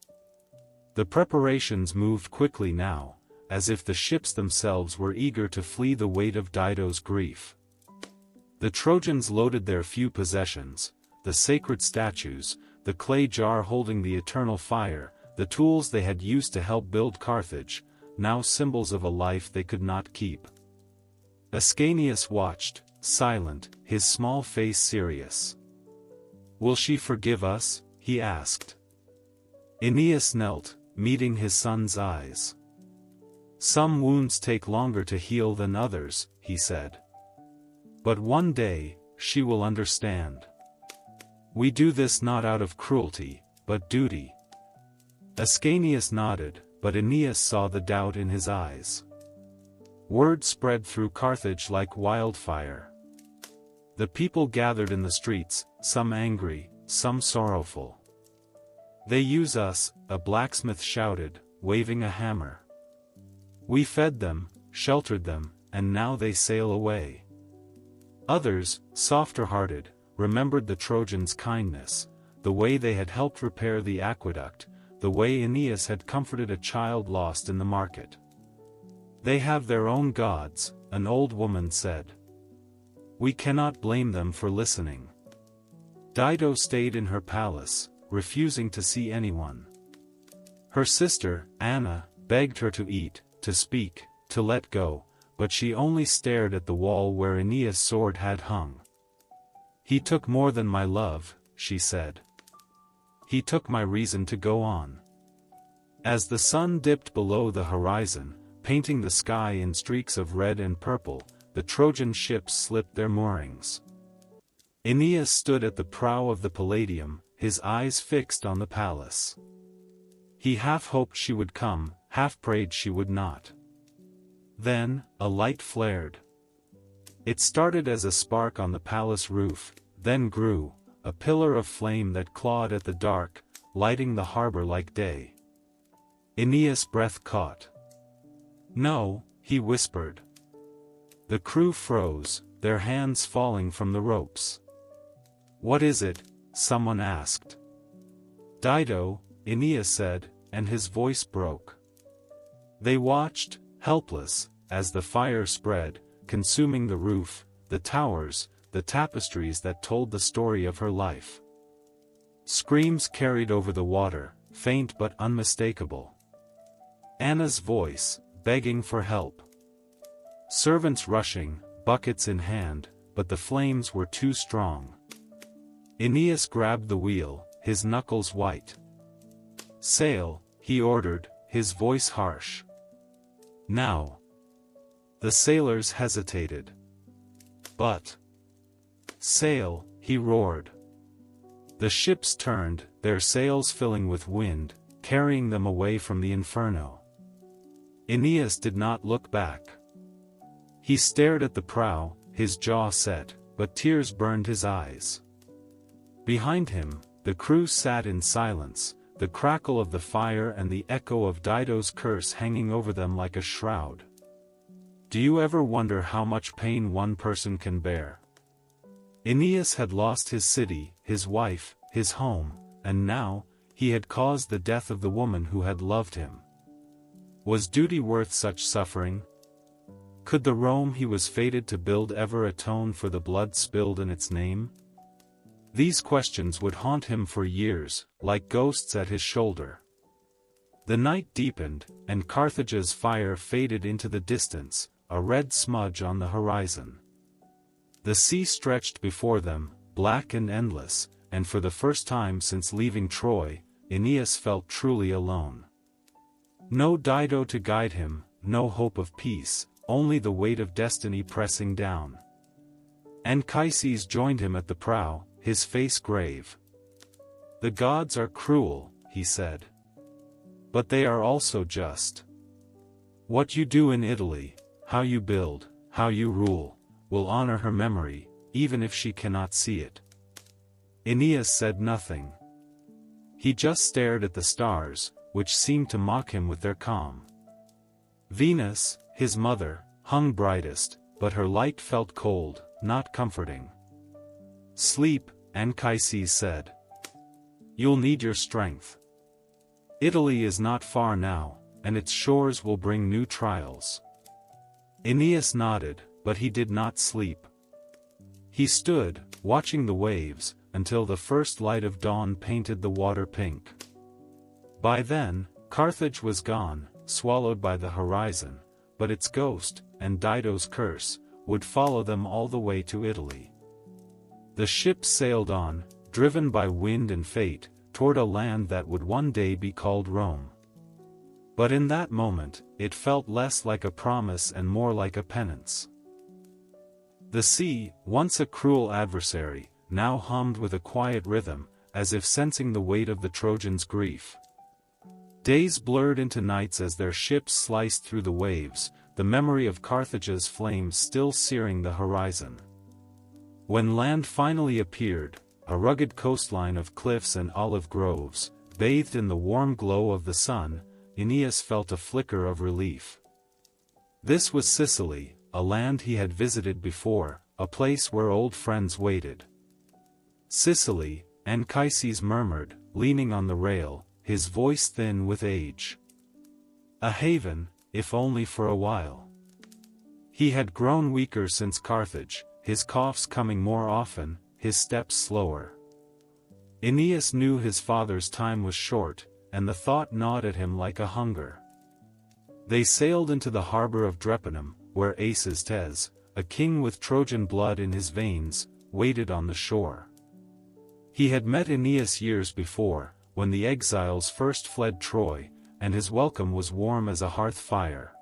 The preparations moved quickly now, as if the ships themselves were eager to flee the weight of Dido's grief. The Trojans loaded their few possessions, the sacred statues, the clay jar holding the eternal fire, the tools they had used to help build Carthage, now symbols of a life they could not keep. Ascanius watched, silent, his small face serious. "Will she forgive us?" he asked. Aeneas knelt, meeting his son's eyes. "Some wounds take longer to heal than others," he said. "But one day, she will understand. We do this not out of cruelty, but duty." Ascanius nodded, but Aeneas saw the doubt in his eyes. Word spread through Carthage like wildfire. The people gathered in the streets, some angry, some sorrowful. "They use us," a blacksmith shouted, waving a hammer. "We fed them, sheltered them, and now they sail away." Others, softer-hearted, remembered the Trojans' kindness, the way they had helped repair the aqueduct, the way Aeneas had comforted a child lost in the market. "They have their own gods," an old woman said. "We cannot blame them for listening." Dido stayed in her palace, refusing to see anyone. Her sister, Anna, begged her to eat, to speak, to let go, but she only stared at the wall where Aeneas' sword had hung. "He took more than my love," she said. "He took my reason to go on." As the sun dipped below the horizon, painting the sky in streaks of red and purple, the Trojan ships slipped their moorings. Aeneas stood at the prow of the Palladium, his eyes fixed on the palace. He half hoped she would come, half prayed she would not. Then, a light flared. It started as a spark on the palace roof, then grew, a pillar of flame that clawed at the dark, lighting the harbor like day. Aeneas' breath caught. "No," he whispered. The crew froze, their hands falling from the ropes. "What is it?" someone asked. "Dido," Aeneas said, and his voice broke. They watched, helpless, as the fire spread, consuming the roof, the towers, the tapestries that told the story of her life. Screams carried over the water, faint but unmistakable. Anna's voice, begging for help. Servants rushing, buckets in hand, but the flames were too strong. Aeneas grabbed the wheel, his knuckles white. "Sail," he ordered, his voice harsh. "Now." The sailors hesitated. "But." "Sail," he roared. The ships turned, their sails filling with wind, carrying them away from the inferno. Aeneas did not look back. He stared at the prow, his jaw set, but tears burned his eyes. Behind him, the crew sat in silence, the crackle of the fire and the echo of Dido's curse hanging over them like a shroud. Do you ever wonder how much pain one person can bear? Aeneas had lost his city, his wife, his home, and now, he had caused the death of the woman who had loved him. Was duty worth such suffering? Could the Rome he was fated to build ever atone for the blood spilled in its name? These questions would haunt him for years, like ghosts at his shoulder. The night deepened, and Carthage's fire faded into the distance, a red smudge on the horizon. The sea stretched before them, black and endless, and for the first time since leaving Troy, Aeneas felt truly alone. No Dido to guide him, no hope of peace, only the weight of destiny pressing down. Anchises joined him at the prow, his face grave. "The gods are cruel," he said. "But they are also just. What you do in Italy, how you build, how you rule, will honor her memory, even if she cannot see it." Aeneas said nothing. He just stared at the stars, which seemed to mock him with their calm. Venus, his mother, hung brightest, but her light felt cold, not comforting. "Sleep," Anchises said. "You'll need your strength. Italy is not far now, and its shores will bring new trials." Aeneas nodded, but he did not sleep. He stood, watching the waves, until the first light of dawn painted the water pink. By then, Carthage was gone, swallowed by the horizon, but its ghost, and Dido's curse, would follow them all the way to Italy. The ships sailed on, driven by wind and fate, toward a land that would one day be called Rome. But in that moment, it felt less like a promise and more like a penance. The sea, once a cruel adversary, now hummed with a quiet rhythm, as if sensing the weight of the Trojans' grief. Days blurred into nights as their ships sliced through the waves, the memory of Carthage's flames still searing the horizon. When land finally appeared, a rugged coastline of cliffs and olive groves, bathed in the warm glow of the sun, Aeneas felt a flicker of relief. This was Sicily, a land he had visited before, a place where old friends waited. "Sicily," Anchises murmured, leaning on the rail, his voice thin with age. "A haven, if only for a while." He had grown weaker since Carthage, his coughs coming more often, his steps slower. Aeneas knew his father's time was short, and the thought gnawed at him like a hunger. They sailed into the harbor of Drepanum, where Anchises, a king with Trojan blood in his veins, waited on the shore. He had met Aeneas years before, when the exiles first fled Troy, and his welcome was warm as a hearth fire.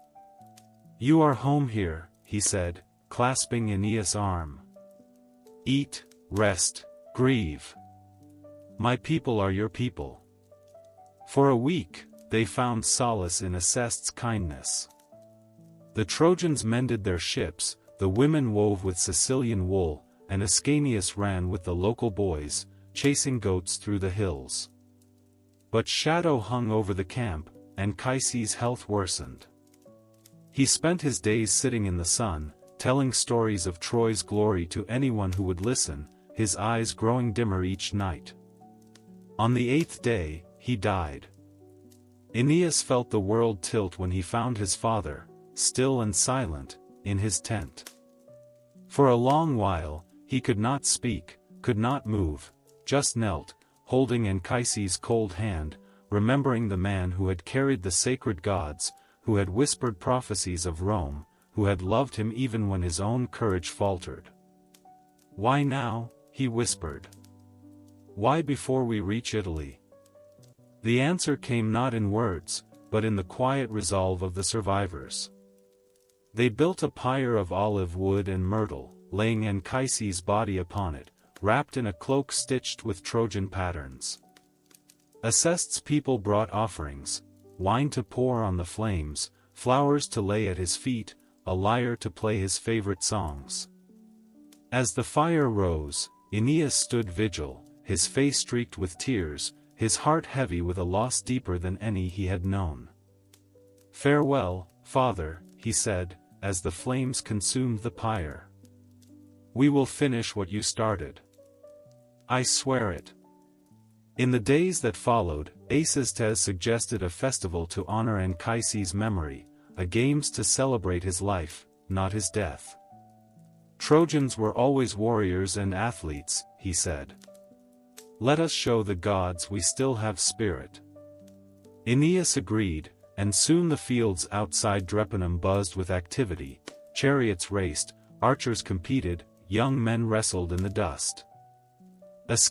You are home here, he said, clasping Aeneas' arm. Eat, rest, grieve. My people are your people. For a week, they found solace in Acest's kindness. The Trojans mended their ships, the women wove with Sicilian wool, and Aeneas ran with the local boys, chasing goats through the hills. But shadow hung over the camp, and Anchises' health worsened. He spent his days sitting in the sun, telling stories of Troy's glory to anyone who would listen, his eyes growing dimmer each night. On the 8th day, he died. Aeneas felt the world tilt when he found his father, still and silent, in his tent. For a long while, he could not speak, could not move, just knelt, holding Anchises' cold hand, remembering the man who had carried the sacred gods, who had whispered prophecies of Rome, who had loved him even when his own courage faltered. Why now, he whispered. Why before we reach Italy? The answer came not in words, but in the quiet resolve of the survivors. They built a pyre of olive wood and myrtle, laying Anchises' body upon it, wrapped in a cloak stitched with Trojan patterns. Acest's people brought offerings, wine to pour on the flames, flowers to lay at his feet, a lyre to play his favorite songs. As the fire rose, Aeneas stood vigil, his face streaked with tears, his heart heavy with a loss deeper than any he had known. "Farewell, father," he said, as the flames consumed the pyre. "We will finish what you started. I swear it." In the days that followed, Anchises suggested a festival to honor Anchises' memory, a games to celebrate his life, not his death. Trojans were always warriors and athletes, he said. Let us show the gods we still have spirit. Aeneas agreed, and soon the fields outside Drepanum buzzed with activity, chariots raced, archers competed, young men wrestled in the dust.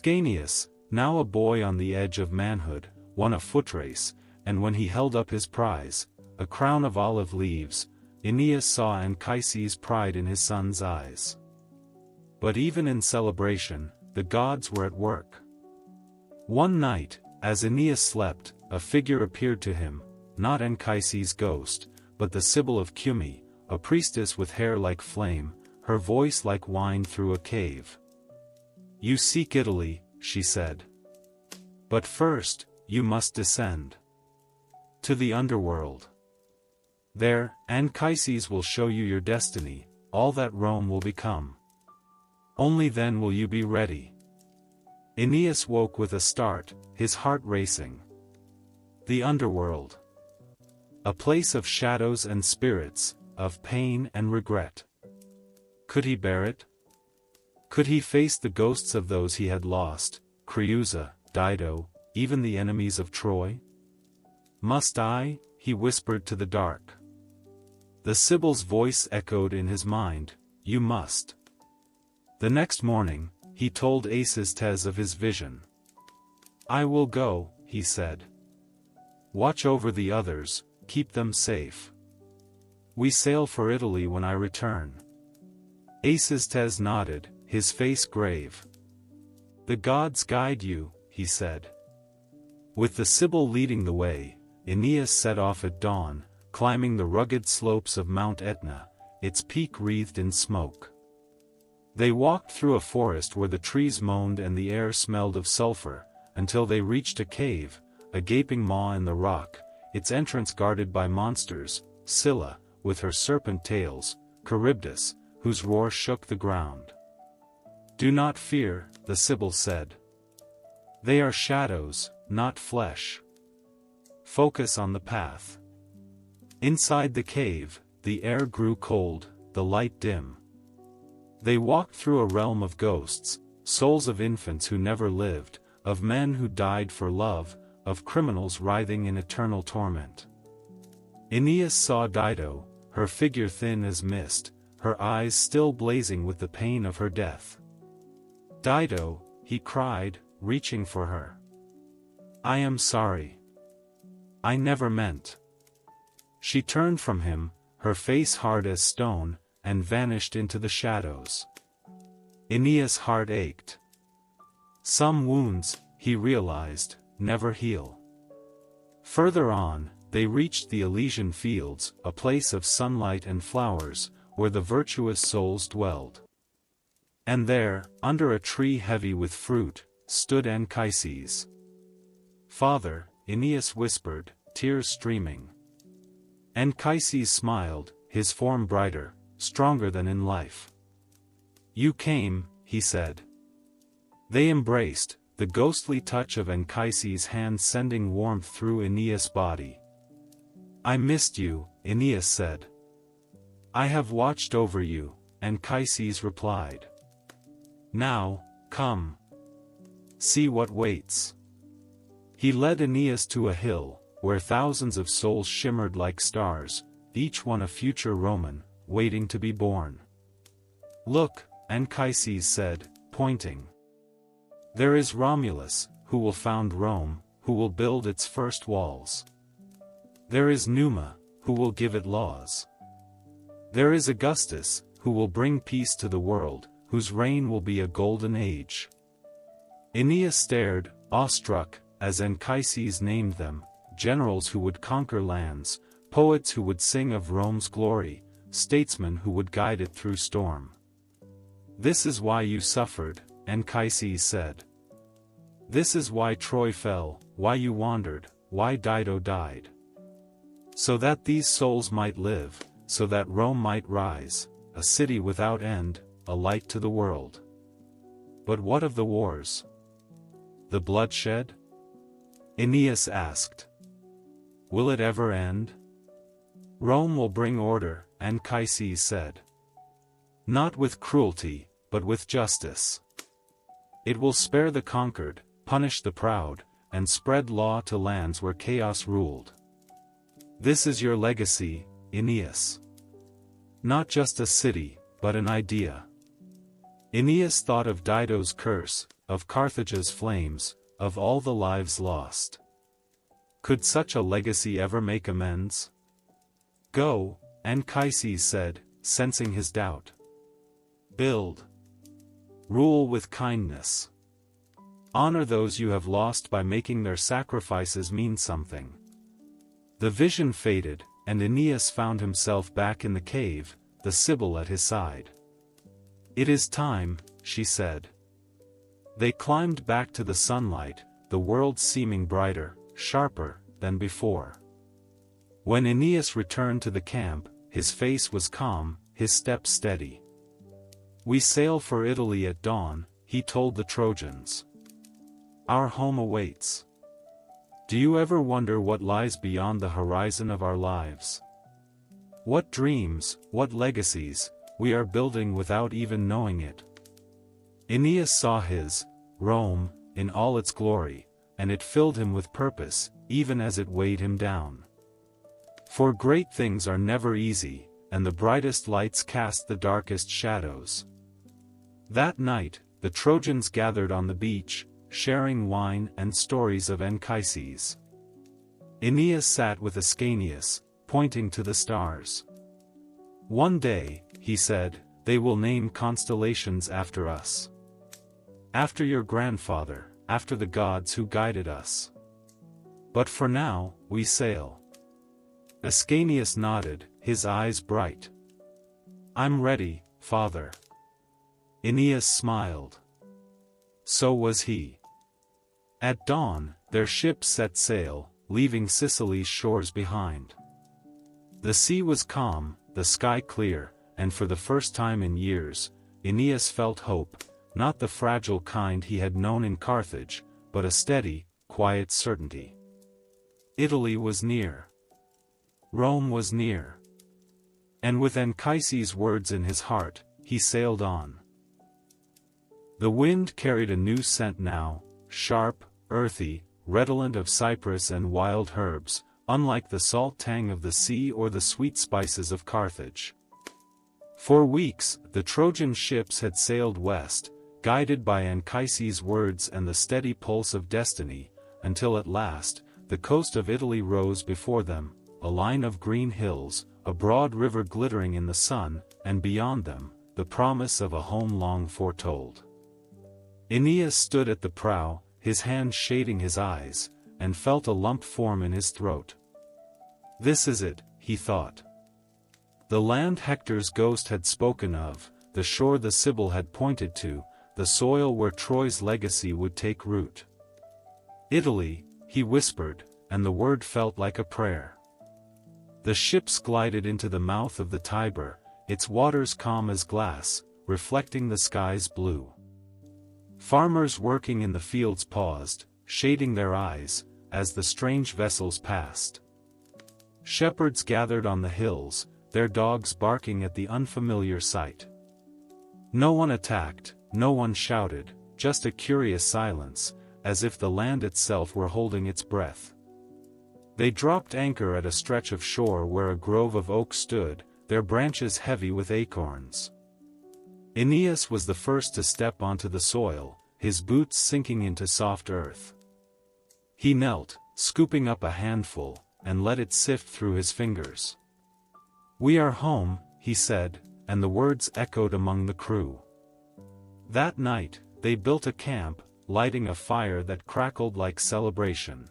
Aeneas, now a boy on the edge of manhood, won a footrace, and when he held up his prize, a crown of olive leaves, Aeneas saw Anchises' pride in his son's eyes. But even in celebration, the gods were at work. One night, as Aeneas slept, a figure appeared to him, not Anchises' ghost, but the Sibyl of Cumae, a priestess with hair like flame, her voice like wine through a cave. "You seek Italy," she said. "But first, you must descend to the underworld. There, Anchises will show you your destiny, all that Rome will become. Only then will you be ready." Aeneas woke with a start, his heart racing. The underworld. A place of shadows and spirits, of pain and regret. Could he bear it? Could he face the ghosts of those he had lost, Creusa, Dido, even the enemies of Troy? "Must I?" he whispered to the dark. The Sibyl's voice echoed in his mind, "You must." The next morning, he told Anchises of his vision. "I will go," he said. "Watch over the others, keep them safe. We sail for Italy when I return." Anchises nodded, his face grave. "The gods guide you," he said. With the Sibyl leading the way, Aeneas set off at dawn, climbing the rugged slopes of Mount Etna, its peak wreathed in smoke. They walked through a forest where the trees moaned and the air smelled of sulfur, until they reached a cave, a gaping maw in the rock, its entrance guarded by monsters, Scylla, with her serpent tails, Charybdis, whose roar shook the ground. "Do not fear," the Sibyl said. "They are shadows, not flesh. Focus on the path." Inside the cave, the air grew cold, the light dim. They walked through a realm of ghosts, souls of infants who never lived, of men who died for love, of criminals writhing in eternal torment. Aeneas saw Dido, her figure thin as mist, her eyes still blazing with the pain of her death. "Dido," he cried, reaching for her. "I am sorry. I never meant." She turned from him, her face hard as stone, and vanished into the shadows. Aeneas' heart ached. Some wounds, he realized, never heal. Further on, they reached the Elysian fields, a place of sunlight and flowers, where the virtuous souls dwelled. And there, under a tree heavy with fruit, stood Anchises. "Father," Aeneas whispered, tears streaming. Anchises smiled, his form brighter, stronger than in life. "You came," he said. They embraced, the ghostly touch of Anchises' hand sending warmth through Aeneas' body. "I missed you," Aeneas said. "I have watched over you," Anchises replied. "Now, come. See what waits." He led Aeneas to a hill, where thousands of souls shimmered like stars, each one a future Roman, waiting to be born. "Look," Anchises said, pointing. "There is Romulus, who will found Rome, who will build its first walls. There is Numa, who will give it laws. There is Augustus, who will bring peace to the world, whose reign will be a golden age." Aeneas stared, awestruck, as Anchises named them, generals who would conquer lands, poets who would sing of Rome's glory, statesmen who would guide it through storm. "This is why you suffered," Anchises said. "This is why Troy fell, why you wandered, why Dido died. So that these souls might live, so that Rome might rise, a city without end, a light to the world." "But what of the wars? The bloodshed?" Aeneas asked. "Will it ever end?" "Rome will bring order," Anchises said. "Not with cruelty, but with justice. It will spare the conquered, punish the proud, and spread law to lands where chaos ruled. This is your legacy, Aeneas. Not just a city, but an idea." Aeneas thought of Dido's curse, of Carthage's flames, of all the lives lost. Could such a legacy ever make amends? "Go," Anchises said, sensing his doubt. "Build. Rule with kindness. Honor those you have lost by making their sacrifices mean something." The vision faded, and Aeneas found himself back in the cave, the Sibyl at his side. "It is time," she said. They climbed back to the sunlight, the world seeming brighter, sharper, than before. When Aeneas returned to the camp, his face was calm, his steps steady. "We sail for Italy at dawn," he told the Trojans. "Our home awaits. Do you ever wonder what lies beyond the horizon of our lives? What dreams, what legacies, we are building without even knowing it?" Aeneas saw his Rome in all its glory, and it filled him with purpose, even as it weighed him down. For great things are never easy, and the brightest lights cast the darkest shadows. That night, the Trojans gathered on the beach, sharing wine and stories of Anchises. Aeneas sat with Ascanius, pointing to the stars. "One day," he said, "they will name constellations after us. After your grandfather, after the gods who guided us. But for now, we sail." Ascanius nodded, his eyes bright. "I'm ready, father." Aeneas smiled. So was he. At dawn, their ship set sail, leaving Sicily's shores behind. The sea was calm, the sky clear, and for the first time in years, Aeneas felt hope, not the fragile kind he had known in Carthage, but a steady, quiet certainty. Italy was near. Rome was near. And with Anchises' words in his heart, he sailed on. The wind carried a new scent now, sharp, earthy, redolent of cypress and wild herbs, unlike the salt tang of the sea or the sweet spices of Carthage. For weeks, the Trojan ships had sailed west, guided by Anchises' words and the steady pulse of destiny, until at last, the coast of Italy rose before them, a line of green hills, a broad river glittering in the sun, and beyond them, the promise of a home long foretold. Aeneas stood at the prow, his hand shading his eyes, and felt a lump form in his throat. This is it, he thought. The land Hector's ghost had spoken of, the shore the Sibyl had pointed to, the soil where Troy's legacy would take root. Italy, he whispered, and the word felt like a prayer. The ships glided into the mouth of the Tiber, its waters calm as glass, reflecting the sky's blue. Farmers working in the fields paused, shading their eyes, as the strange vessels passed. Shepherds gathered on the hills, their dogs barking at the unfamiliar sight. No one attacked, no one shouted, just a curious silence, as if the land itself were holding its breath. They dropped anchor at a stretch of shore where a grove of oaks stood, their branches heavy with acorns. Aeneas was the first to step onto the soil, his boots sinking into soft earth. He knelt, scooping up a handful, and let it sift through his fingers. "We are home," he said, and the words echoed among the crew. That night, they built a camp, lighting a fire that crackled like celebration.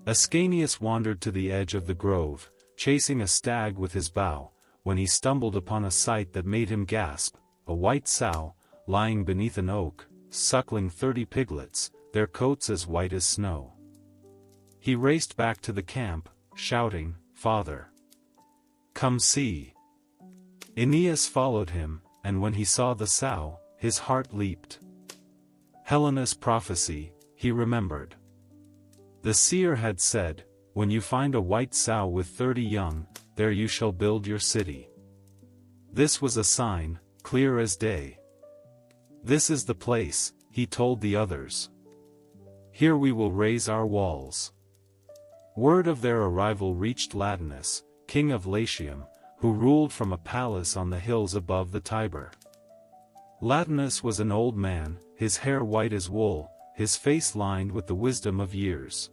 Ascanius wandered to the edge of the grove, chasing a stag with his bow, when he stumbled upon a sight that made him gasp, a white sow, lying beneath an oak, suckling 30 piglets, their coats as white as snow. He raced back to the camp, shouting, "Father! Come see!" Aeneas followed him, and when he saw the sow, his heart leaped. Helena's prophecy, he remembered. The seer had said, "When you find a white sow with 30 young, there you shall build your city." This was a sign, clear as day. "This is the place," he told the others. "Here we will raise our walls." Word of their arrival reached Latinus, king of Latium, who ruled from a palace on the hills above the Tiber. Latinus was an old man, his hair white as wool, his face lined with the wisdom of years.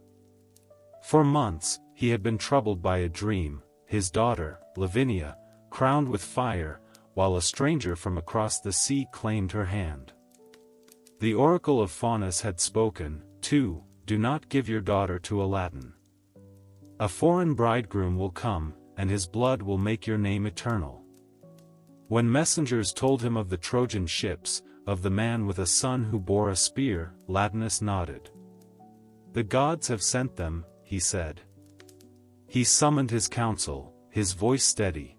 For months, he had been troubled by a dream, his daughter, Lavinia, crowned with fire, while a stranger from across the sea claimed her hand. The oracle of Faunus had spoken, too, "Do not give your daughter to a Latin. A foreign bridegroom will come, and his blood will make your name eternal." When messengers told him of the Trojan ships, of the man with a son who bore a spear, Latinus nodded. "The gods have sent them," he said. He summoned his council, his voice steady.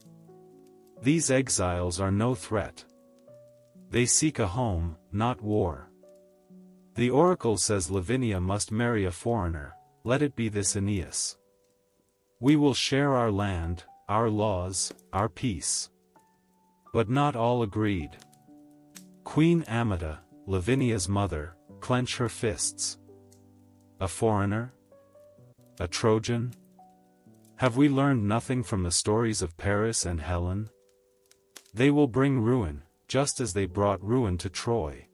"These exiles are no threat. They seek a home, not war. The oracle says Lavinia must marry a foreigner, let it be this Aeneas. We will share our land, our laws, our peace." But not all agreed. Queen Amata, Lavinia's mother, clenched her fists. "A foreigner? A Trojan? Have we learned nothing from the stories of Paris and Helen? They will bring ruin, just as they brought ruin to Troy."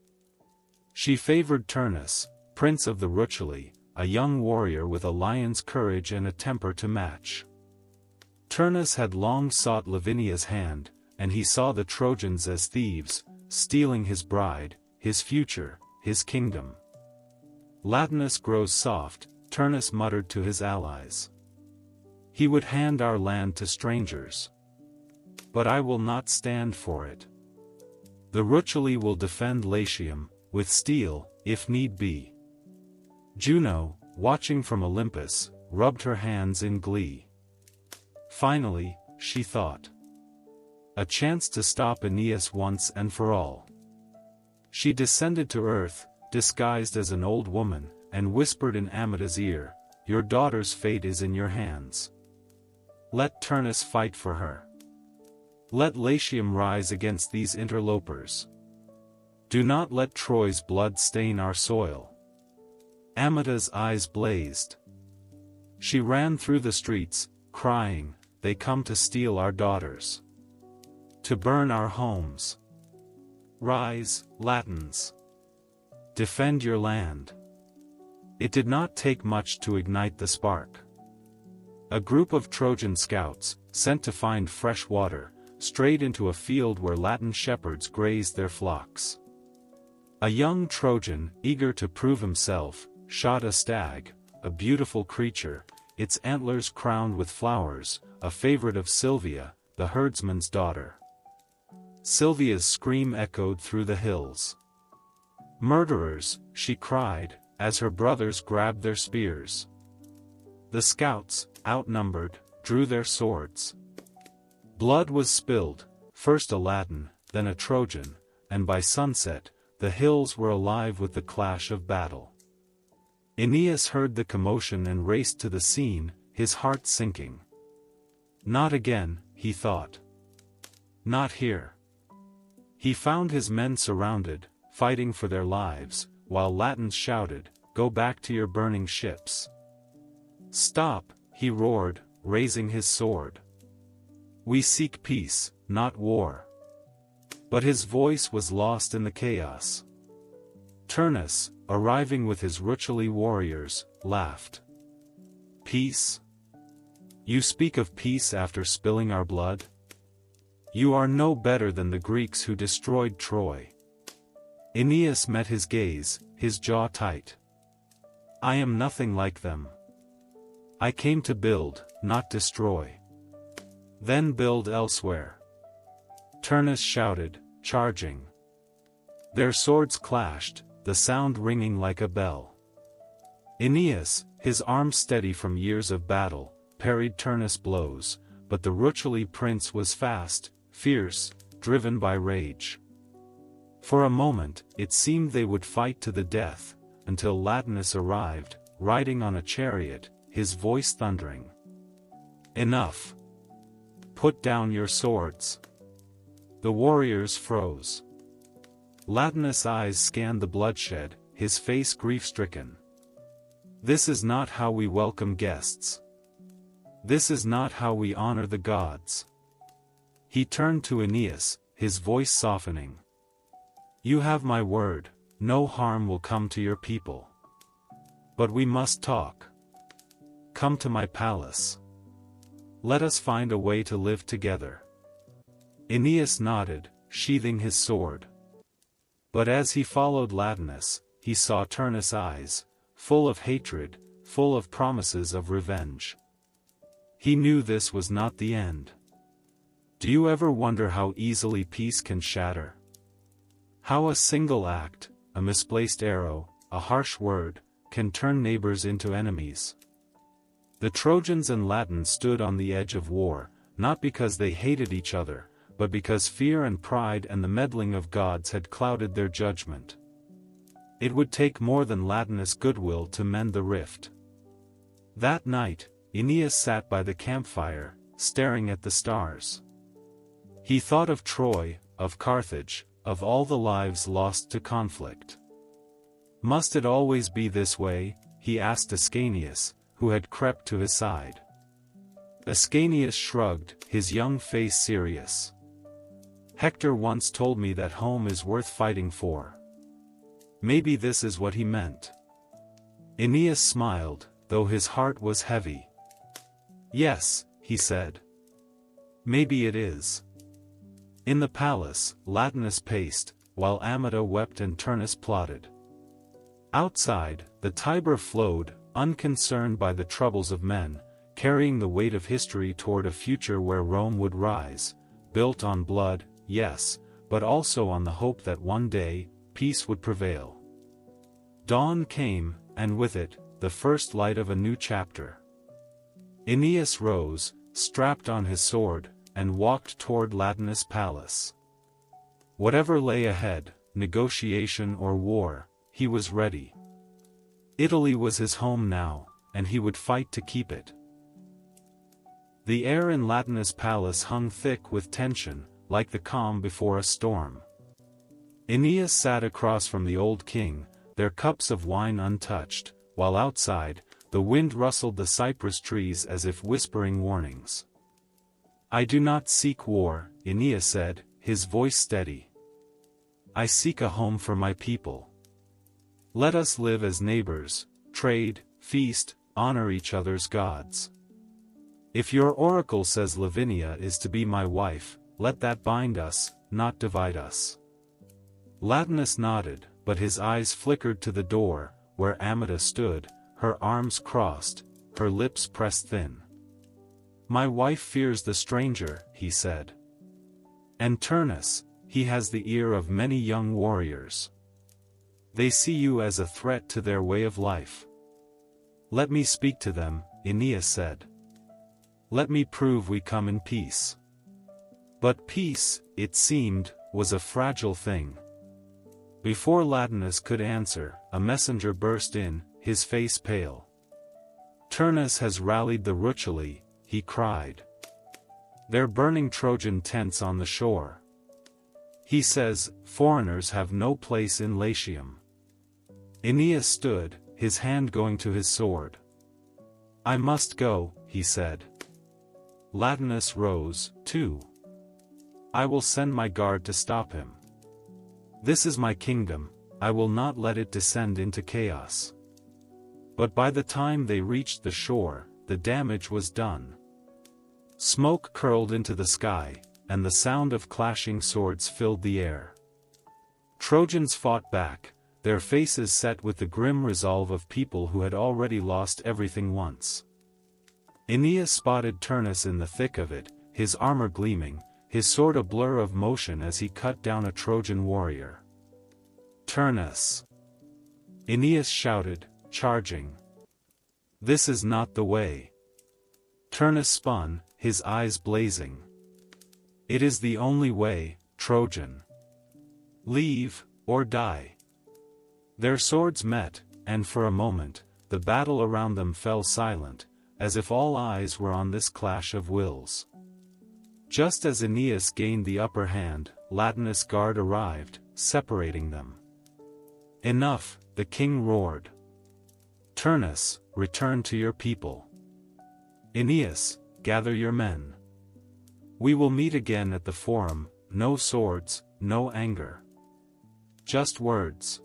She favored Turnus, prince of the Rutulians, a young warrior with a lion's courage and a temper to match. Turnus had long sought Lavinia's hand, and he saw the Trojans as thieves, stealing his bride, his future, his kingdom. Latinus grows soft, Turnus muttered to his allies. "He would hand our land to strangers. But I will not stand for it. The Rutulians will defend Latium, with steel, if need be." Juno, watching from Olympus, rubbed her hands in glee. Finally, she thought. A chance to stop Aeneas once and for all. She descended to earth, disguised as an old woman, and whispered in Amata's ear, "Your daughter's fate is in your hands. Let Turnus fight for her. Let Latium rise against these interlopers. Do not let Troy's blood stain our soil." Amata's eyes blazed. She ran through the streets, crying, "They come to steal our daughters. To burn our homes. Rise, Latins. Defend your land." It did not take much to ignite the spark. A group of Trojan scouts, sent to find fresh water, strayed into a field where Latin shepherds grazed their flocks. A young Trojan, eager to prove himself, shot a stag, a beautiful creature, its antlers crowned with flowers, a favorite of Sylvia, the herdsman's daughter. Sylvia's scream echoed through the hills. "Murderers!" she cried, as her brothers grabbed their spears. The scouts, outnumbered, drew their swords. Blood was spilled, first a Latin, then a Trojan, and by sunset, the hills were alive with the clash of battle. Aeneas heard the commotion and raced to the scene, his heart sinking. Not again, he thought. Not here. He found his men surrounded, fighting for their lives, while Latins shouted, "Go back to your burning ships." "Stop," he roared, raising his sword. "We seek peace, not war." But his voice was lost in the chaos. Turnus, arriving with his Rutulian warriors, laughed. "Peace? You speak of peace after spilling our blood? You are no better than the Greeks who destroyed Troy." Aeneas met his gaze, his jaw tight. "I am nothing like them. I came to build, not destroy." "Then build elsewhere." Turnus shouted, charging. Their swords clashed, the sound ringing like a bell. Aeneas, his arm steady from years of battle, parried Turnus' blows, but the Rutulian prince was fast, fierce, driven by rage. For a moment, it seemed they would fight to the death, until Latinus arrived, riding on a chariot, his voice thundering. "Enough! Put down your swords." The warriors froze. Latinus' eyes scanned the bloodshed, his face grief-stricken. "This is not how we welcome guests. This is not how we honor the gods." He turned to Aeneas, his voice softening. "You have my word, no harm will come to your people. But we must talk. Come to my palace. Let us find a way to live together." Aeneas nodded, sheathing his sword. But as he followed Latinus, he saw Turnus' eyes, full of hatred, full of promises of revenge. He knew this was not the end. Do you ever wonder how easily peace can shatter? How a single act, a misplaced arrow, a harsh word, can turn neighbors into enemies? The Trojans and Latins stood on the edge of war, not because they hated each other, but because fear and pride and the meddling of gods had clouded their judgment. It would take more than Latinus' goodwill to mend the rift. That night, Aeneas sat by the campfire, staring at the stars. He thought of Troy, of Carthage, of all the lives lost to conflict. Must it always be this way? He asked Ascanius, who had crept to his side. Ascanius shrugged, his young face serious. "Hector once told me that home is worth fighting for." Maybe this is what he meant. Aeneas smiled, though his heart was heavy. "Yes," he said. "Maybe it is." In the palace, Latinus paced, while Amata wept and Turnus plotted. Outside, the Tiber flowed, unconcerned by the troubles of men, carrying the weight of history toward a future where Rome would rise, built on blood, yes, but also on the hope that one day, peace would prevail. Dawn came, and with it, the first light of a new chapter. Aeneas rose, strapped on his sword, and walked toward Latinus' palace. Whatever lay ahead, negotiation or war, he was ready. Italy was his home now, and he would fight to keep it. The air in Latinus' palace hung thick with tension, like the calm before a storm. Aeneas sat across from the old king, their cups of wine untouched, while outside, the wind rustled the cypress trees as if whispering warnings. "I do not seek war," Aeneas said, his voice steady. "I seek a home for my people. Let us live as neighbors, trade, feast, honor each other's gods." If your oracle says Lavinia is to be my wife, let that bind us, not divide us. Latinus nodded, but his eyes flickered to the door, where Amata stood, her arms crossed, her lips pressed thin. My wife fears the stranger, he said. And Turnus, he has the ear of many young warriors. They see you as a threat to their way of life. Let me speak to them, Aeneas said. Let me prove we come in peace. But peace, it seemed, was a fragile thing. Before Latinus could answer, a messenger burst in, his face pale. Turnus has rallied the Ruculi, he cried. They're burning Trojan tents on the shore. He says, foreigners have no place in Latium. Aeneas stood, his hand going to his sword. I must go, he said. Latinus rose, too. I will send my guard to stop him. This is my kingdom, I will not let it descend into chaos. But by the time they reached the shore, the damage was done. Smoke curled into the sky, and the sound of clashing swords filled the air. Trojans fought back, their faces set with the grim resolve of people who had already lost everything once. Aeneas spotted Turnus in the thick of it, his armor gleaming, his sword a blur of motion as he cut down a Trojan warrior. Turnus! Aeneas shouted, charging. This is not the way. Turnus spun, his eyes blazing. It is the only way, Trojan. Leave, or die. Their swords met, and for a moment, the battle around them fell silent, as if all eyes were on this clash of wills. Just as Aeneas gained the upper hand, Latinus' guard arrived, separating them. Enough, the king roared. Turnus, return to your people. Aeneas, gather your men. We will meet again at the forum, no swords, no anger. Just words.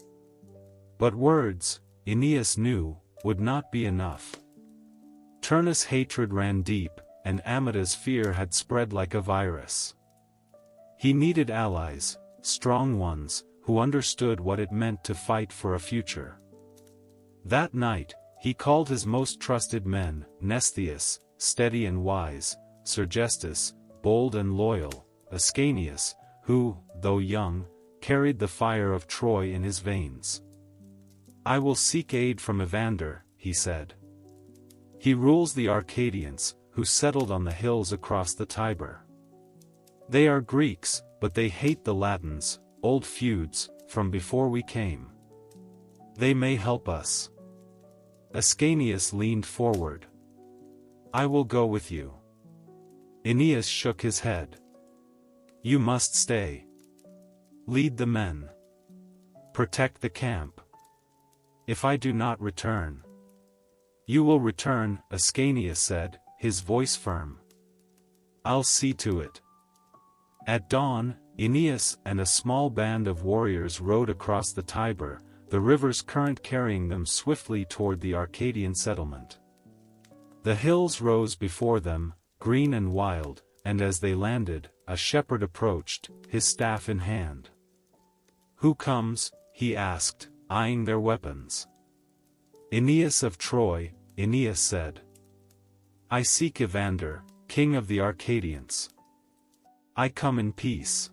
But words, Aeneas knew, would not be enough. Turnus' hatred ran deep, and Amata's fear had spread like a virus. He needed allies, strong ones, who understood what it meant to fight for a future. That night, he called his most trusted men, Mnestheus, steady and wise, Sergestus, bold and loyal, Ascanius, who, though young, carried the fire of Troy in his veins. I will seek aid from Evander, he said. He rules the Arcadians, who settled on the hills across the Tiber. They are Greeks, but they hate the Latins, old feuds, from before we came. They may help us. Ascanius leaned forward. I will go with you. Aeneas shook his head. You must stay. Lead the men. Protect the camp. If I do not return. You will return, Ascanius said, his voice firm. I'll see to it. At dawn, Aeneas and a small band of warriors rowed across the Tiber, the river's current carrying them swiftly toward the Arcadian settlement. The hills rose before them, green and wild, and as they landed, a shepherd approached, his staff in hand. Who comes? He asked, eyeing their weapons. Aeneas of Troy, Aeneas said. I seek Evander, king of the Arcadians. I come in peace.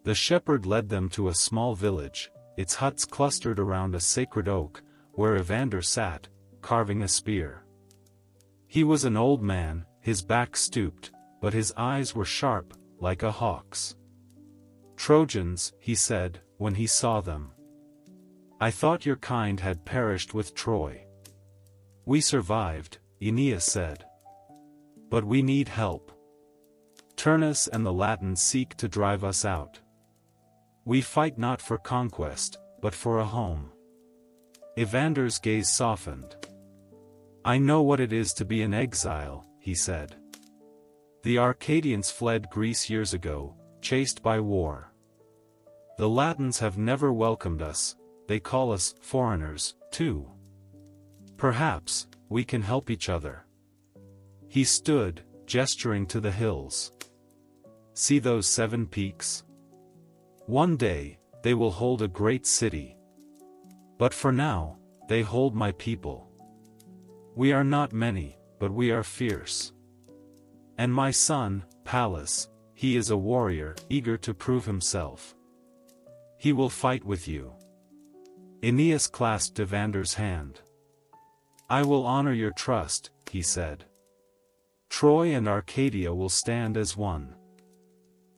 The shepherd led them to a small village, its huts clustered around a sacred oak, where Evander sat, carving a spear. He was an old man, his back stooped, but his eyes were sharp, like a hawk's. Trojans, he said, when he saw them. I thought your kind had perished with Troy. We survived, Aeneas said. But we need help. Turnus and the Latins seek to drive us out. We fight not for conquest, but for a home. Evander's gaze softened. I know what it is to be in exile, he said. The Arcadians fled Greece years ago, chased by war. The Latins have never welcomed us, they call us foreigners, too. Perhaps, we can help each other. He stood, gesturing to the hills. See those 7 peaks? One day, they will hold a great city. But for now, they hold my people. We are not many, but we are fierce. And my son, Pallas, he is a warrior, eager to prove himself. He will fight with you. Aeneas clasped Evander's hand. I will honor your trust, he said. Troy and Arcadia will stand as one.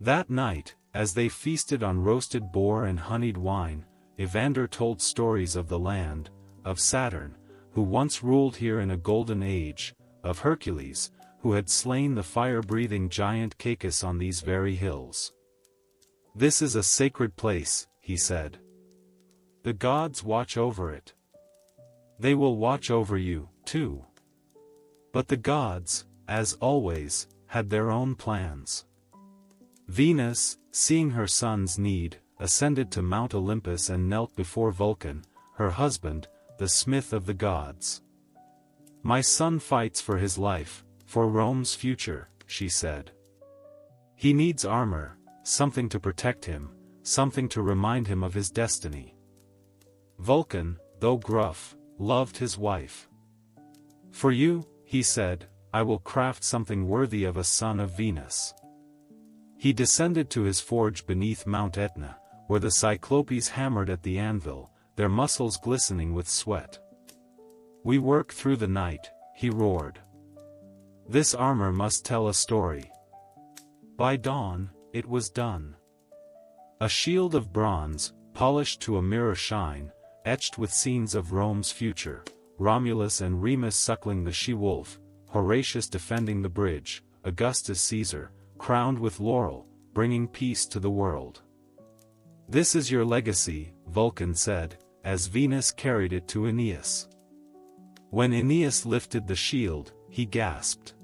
That night, as they feasted on roasted boar and honeyed wine, Evander told stories of the land, of Saturn, who once ruled here in a golden age, of Hercules, who had slain the fire-breathing giant Cacus on these very hills. This is a sacred place, he said. The gods watch over it. They will watch over you, too. But the gods, as always, had their own plans. Venus, seeing her son's need, ascended to Mount Olympus and knelt before Vulcan, her husband, the smith of the gods. My son fights for his life, for Rome's future, she said. He needs armor, something to protect him, something to remind him of his destiny. Vulcan, though gruff, loved his wife. For you, he said, I will craft something worthy of a son of Venus. He descended to his forge beneath Mount Etna, where the Cyclopes hammered at the anvil, their muscles glistening with sweat. We work through the night, he roared. This armor must tell a story. By dawn, it was done. A shield of bronze, polished to a mirror shine, etched with scenes of Rome's future, Romulus and Remus suckling the she-wolf, Horatius defending the bridge, Augustus Caesar, crowned with laurel, bringing peace to the world. This is your legacy, Vulcan said, as Venus carried it to Aeneas. When Aeneas lifted the shield, he gasped.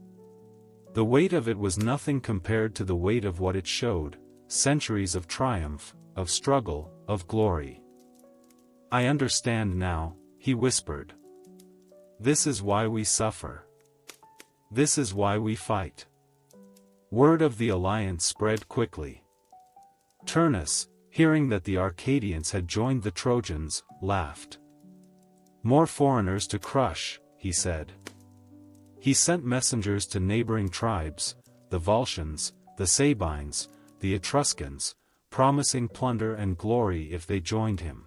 The weight of it was nothing compared to the weight of what it showed, centuries of triumph, of struggle, of glory. I understand now, he whispered. This is why we suffer. This is why we fight. Word of the alliance spread quickly. Turnus, hearing that the Arcadians had joined the Trojans, laughed. More foreigners to crush, he said. He sent messengers to neighboring tribes, the Volscians, the Sabines, the Etruscans, promising plunder and glory if they joined him.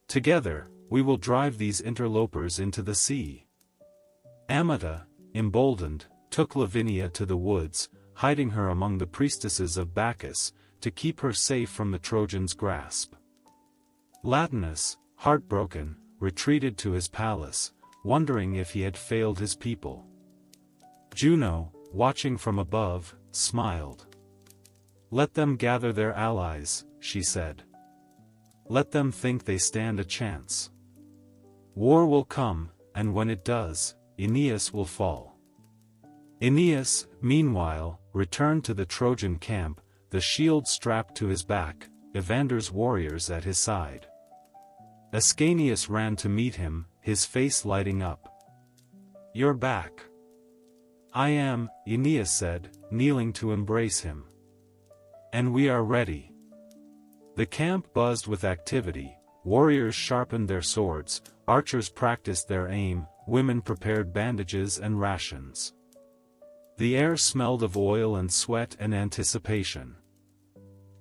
Together, we will drive these interlopers into the sea. Amata, emboldened, took Lavinia to the woods, hiding her among the priestesses of Bacchus, to keep her safe from the Trojans' grasp. Latinus, heartbroken, retreated to his palace, wondering if he had failed his people. Juno, watching from above, smiled. Let them gather their allies, she said. Let them think they stand a chance. War will come, and when it does, Aeneas will fall. Aeneas, meanwhile, returned to the Trojan camp, the shield strapped to his back, Evander's warriors at his side. Ascanius ran to meet him, his face lighting up. You're back. I am, Aeneas said, kneeling to embrace him. And we are ready. The camp buzzed with activity, warriors sharpened their swords, archers practiced their aim, women prepared bandages and rations. The air smelled of oil and sweat and anticipation.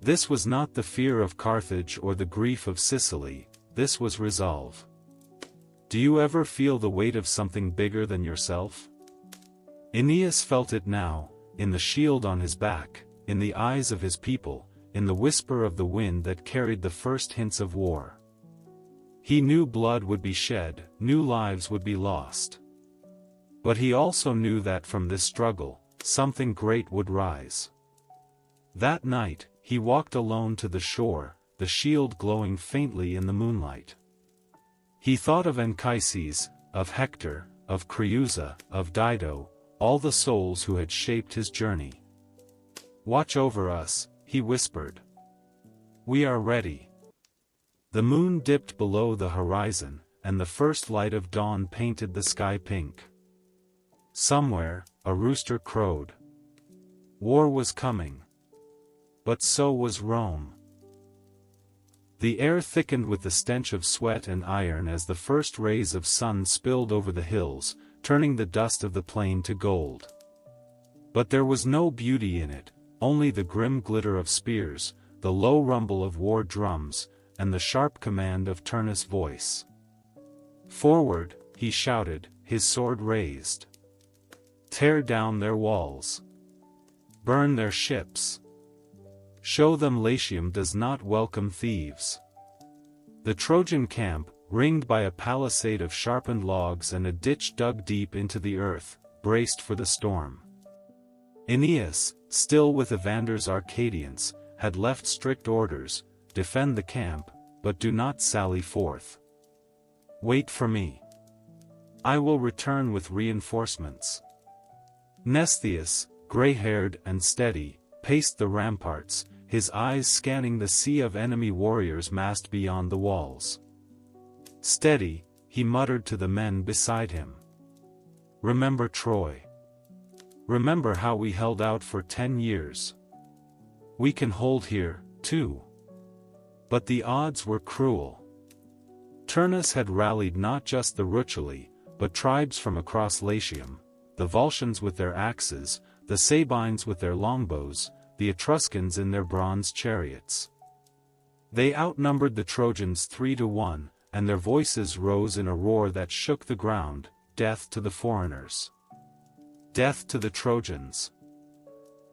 This was not the fear of Carthage or the grief of Sicily, this was resolve. Do you ever feel the weight of something bigger than yourself? Aeneas felt it now, in the shield on his back, in the eyes of his people, in the whisper of the wind that carried the first hints of war. He knew blood would be shed, new lives would be lost. But he also knew that from this struggle, something great would rise. That night, he walked alone to the shore, the shield glowing faintly in the moonlight. He thought of Anchises, of Hector, of Creusa, of Dido, all the souls who had shaped his journey. Watch over us, he whispered. We are ready. The moon dipped below the horizon, and the first light of dawn painted the sky pink. Somewhere, a rooster crowed. War was coming. But so was Rome. The air thickened with the stench of sweat and iron as the first rays of sun spilled over the hills, turning the dust of the plain to gold. But there was no beauty in it, only the grim glitter of spears, the low rumble of war drums, and the sharp command of Turnus' voice. "Forward," he shouted, his sword raised. "Tear down their walls. Burn their ships. Show them Latium does not welcome thieves." The Trojan camp, ringed by a palisade of sharpened logs and a ditch dug deep into the earth, braced for the storm. Aeneas, still with Evander's Arcadians, had left strict orders: defend the camp, but do not sally forth. Wait for me. I will return with reinforcements. Mnestheus, gray-haired and steady, paced the ramparts, his eyes scanning the sea of enemy warriors massed beyond the walls. "Steady," he muttered to the men beside him. "Remember Troy. Remember how we held out for 10 years. We can hold here, too." But the odds were cruel. Turnus had rallied not just the Rutuli, but tribes from across Latium, the Volscians with their axes, the Sabines with their longbows, the Etruscans in their bronze chariots. They outnumbered the Trojans 3-1, and their voices rose in a roar that shook the ground: "Death to the foreigners! Death to the Trojans!"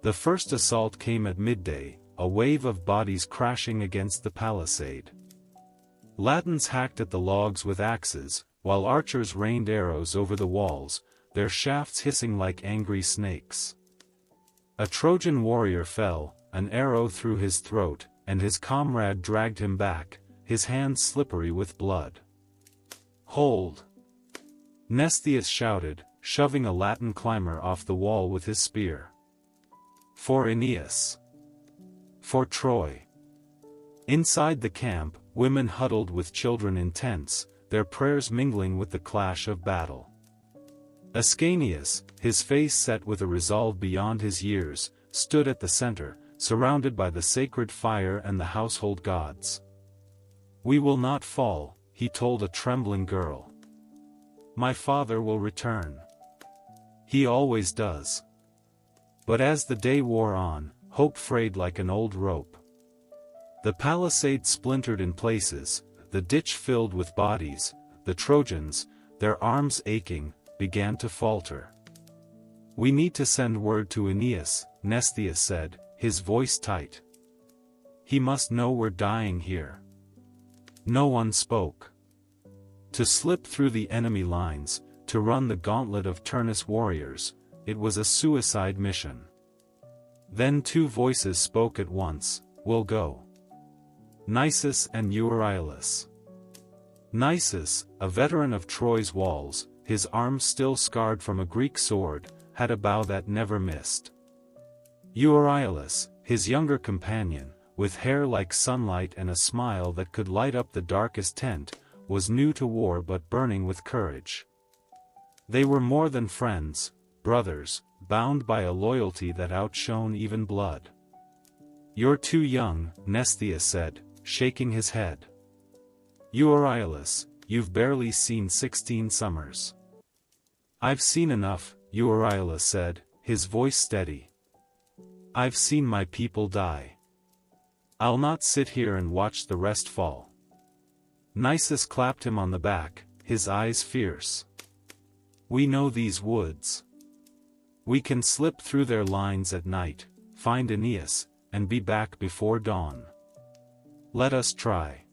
The first assault came at midday, a wave of bodies crashing against the palisade. Latins hacked at the logs with axes, while archers rained arrows over the walls, their shafts hissing like angry snakes. A Trojan warrior fell, an arrow through his throat, and his comrade dragged him back, his hands slippery with blood. "Hold!" Mnestheus shouted, shoving a Latin climber off the wall with his spear. "For Aeneas! For Troy!" Inside the camp, women huddled with children in tents, their prayers mingling with the clash of battle. Ascanius, his face set with a resolve beyond his years, stood at the center, surrounded by the sacred fire and the household gods. "We will not fall," he told a trembling girl. "My father will return. He always does." But as the day wore on, hope frayed like an old rope. The palisade splintered in places, the ditch filled with bodies, the Trojans, their arms aching, began to falter. "We need to send word to Aeneas," Mnestheus said, his voice tight. "He must know we're dying here." No one spoke. To slip through the enemy lines, to run the gauntlet of Turnus warriors, it was a suicide mission. Then two voices spoke at once: "We'll go." Nisus and Euryalus. Nisus, a veteran of Troy's walls, his arms still scarred from a Greek sword, had a bow that never missed. Euryalus, his younger companion, with hair like sunlight and a smile that could light up the darkest tent, was new to war but burning with courage. They were more than friends, brothers, bound by a loyalty that outshone even blood. "You're too young," Mnestheus said, shaking his head. "Euryalus, you've barely seen 16 summers." "I've seen enough," Euryalus said, his voice steady. "I've seen my people die. I'll not sit here and watch the rest fall." Nisus clapped him on the back, his eyes fierce. "We know these woods. We can slip through their lines at night, find Aeneas, and be back before dawn. Let us try."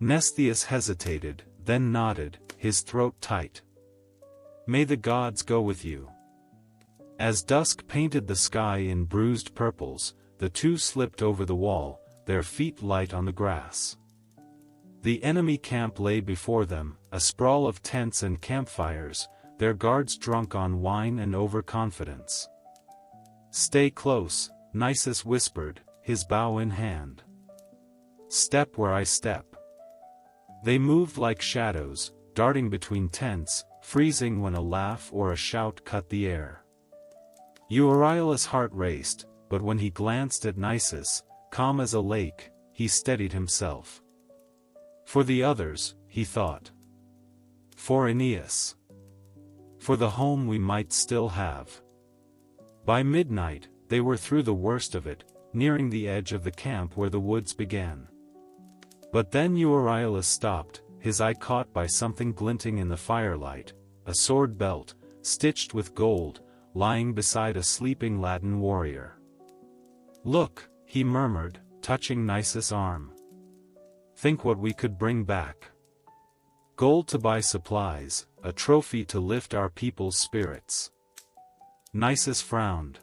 Mnestheus hesitated, then nodded, his throat tight. "May the gods go with you." As dusk painted the sky in bruised purples, the two slipped over the wall, their feet light on the grass. The enemy camp lay before them, a sprawl of tents and campfires, their guards drunk on wine and overconfidence. "Stay close," Nisus whispered, his bow in hand. "Step where I step." They moved like shadows, darting between tents, freezing when a laugh or a shout cut the air. Euryalus' heart raced, but when he glanced at Nisus, calm as a lake, he steadied himself. For the others, he thought. For Aeneas. For the home we might still have. By midnight, they were through the worst of it, nearing the edge of the camp where the woods began. But then Euryalus stopped, his eye caught by something glinting in the firelight, a sword belt, stitched with gold, lying beside a sleeping Latin warrior. "Look," he murmured, touching Nisus' arm. "Think what we could bring back. Gold to buy supplies, a trophy to lift our people's spirits." Nisus frowned.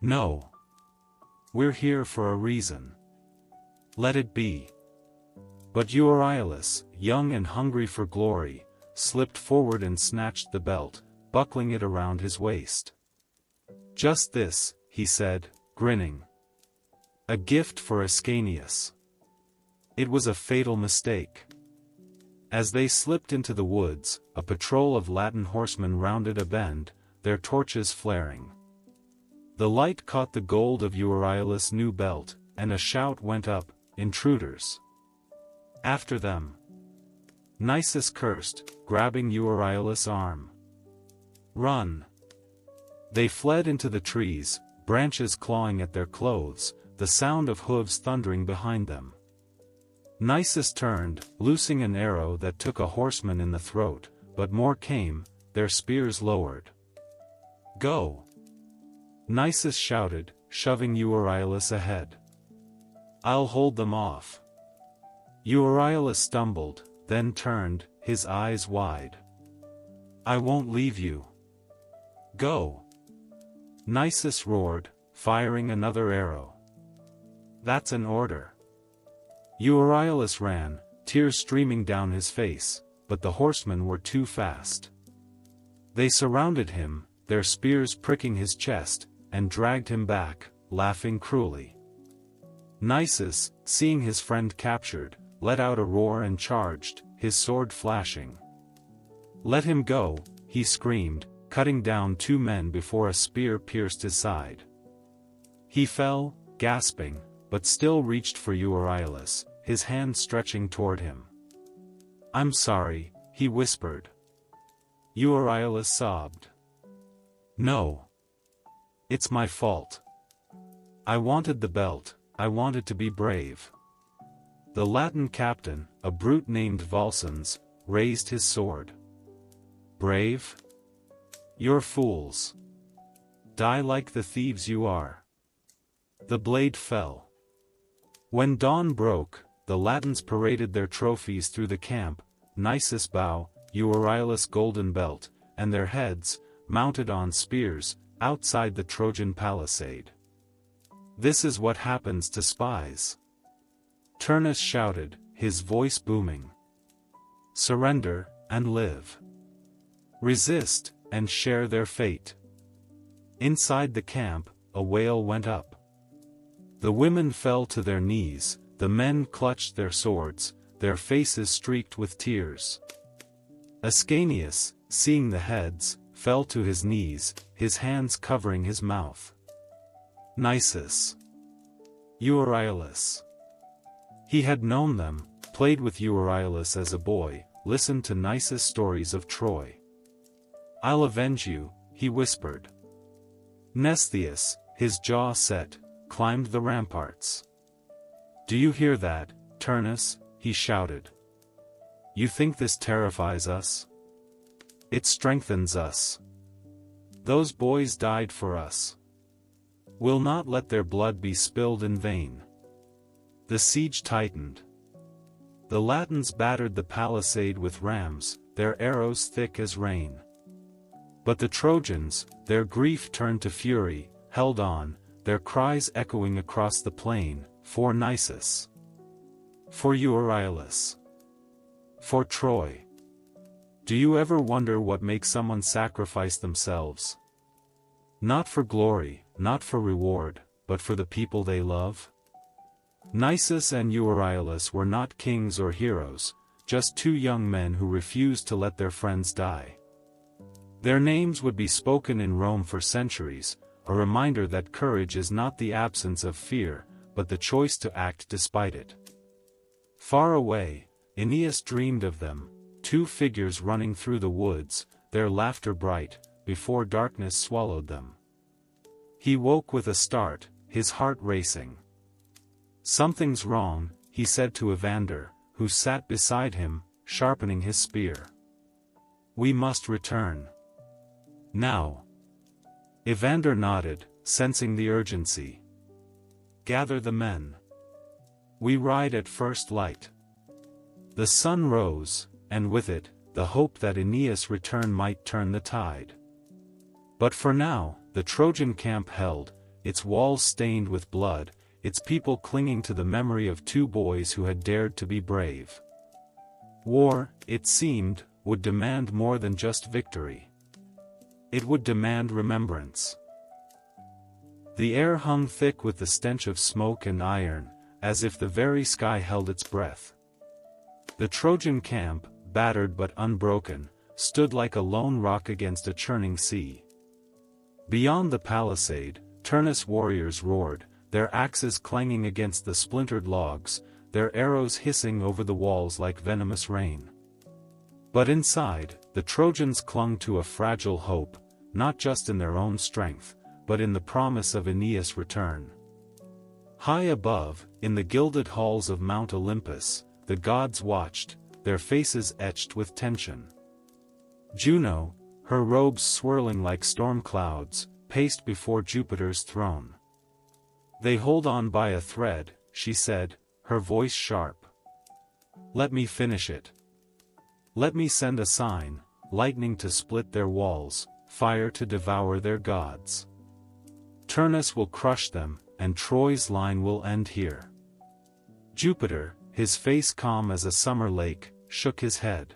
"No. We're here for a reason. Let it be." But Euryalus, young and hungry for glory, slipped forward and snatched the belt, buckling it around his waist. "Just this," he said, grinning. "A gift for Aeneas." It was a fatal mistake. As they slipped into the woods, a patrol of Latin horsemen rounded a bend, their torches flaring. The light caught the gold of Euryalus' new belt, and a shout went up, "Intruders! After them!" Nisus cursed, grabbing Euryalus' arm. "Run!" They fled into the trees, branches clawing at their clothes, the sound of hooves thundering behind them. Nisus turned, loosing an arrow that took a horseman in the throat, but more came, their spears lowered. "Go!" Nisus shouted, shoving Euryalus ahead. "I'll hold them off." Euryalus stumbled, then turned, his eyes wide. "I won't leave you. Go!" Nisus roared, firing another arrow. "That's an order." Euryalus ran, tears streaming down his face, but the horsemen were too fast. They surrounded him, their spears pricking his chest, and dragged him back, laughing cruelly. Nisus, seeing his friend captured, let out a roar and charged, his sword flashing. "Let him go," he screamed, cutting down two men before a spear pierced his side. He fell, gasping, but still reached for Euryalus, his hand stretching toward him. "I'm sorry," he whispered. Euryalus sobbed. "No. It's my fault. I wanted the belt, I wanted to be brave." The Latin captain, a brute named Volscens, raised his sword. "Brave? You're fools. Die like the thieves you are." The blade fell. When dawn broke, the Latins paraded their trophies through the camp, Nisus' bow, Euryalus' golden belt, and their heads, mounted on spears, outside the Trojan palisade. "This is what happens to spies," Turnus shouted, his voice booming. "Surrender, and live. Resist, and share their fate." Inside the camp, a wail went up. The women fell to their knees, the men clutched their swords, their faces streaked with tears. Aeneas, seeing the heads, fell to his knees, his hands covering his mouth. Nisus. Euryalus. He had known them, played with Euryalus as a boy, listened to Nisus' stories of Troy. "I'll avenge you," he whispered. Mnestheus, his jaw set, climbed the ramparts. "Do you hear that, Turnus?" he shouted. "You think this terrifies us? It strengthens us. Those boys died for us. We'll not let their blood be spilled in vain." The siege tightened. The Latins battered the palisade with rams, their arrows thick as rain. But the Trojans, their grief turned to fury, held on, their cries echoing across the plain, "For Nisus! For Euryalus! For Troy!" Do you ever wonder what makes someone sacrifice themselves? Not for glory, not for reward, but for the people they love? Nisus and Euryalus were not kings or heroes, just two young men who refused to let their friends die. Their names would be spoken in Rome for centuries, a reminder that courage is not the absence of fear, but the choice to act despite it. Far away, Aeneas dreamed of them, two figures running through the woods, their laughter bright, before darkness swallowed them. He woke with a start, his heart racing. "Something's wrong," he said to Evander, who sat beside him, sharpening his spear. "We must return. Now." Evander nodded, sensing the urgency. "Gather the men. We ride at first light." The sun rose, and with it, the hope that Aeneas' return might turn the tide. But for now, the Trojan camp held, its walls stained with blood, its people clinging to the memory of two boys who had dared to be brave. War, it seemed, would demand more than just victory. It would demand remembrance. The air hung thick with the stench of smoke and iron, as if the very sky held its breath. The Trojan camp, battered but unbroken, stood like a lone rock against a churning sea. Beyond the palisade, Turnus warriors roared, their axes clanging against the splintered logs, their arrows hissing over the walls like venomous rain. But inside, the Trojans clung to a fragile hope, not just in their own strength, but in the promise of Aeneas' return. High above, in the gilded halls of Mount Olympus, the gods watched, their faces etched with tension. Juno, her robes swirling like storm clouds, paced before Jupiter's throne. "They hold on by a thread," she said, her voice sharp. "Let me finish it. Let me send a sign, lightning to split their walls, fire to devour their gods. Turnus will crush them, and Troy's line will end here." Jupiter, his face calm as a summer lake, shook his head.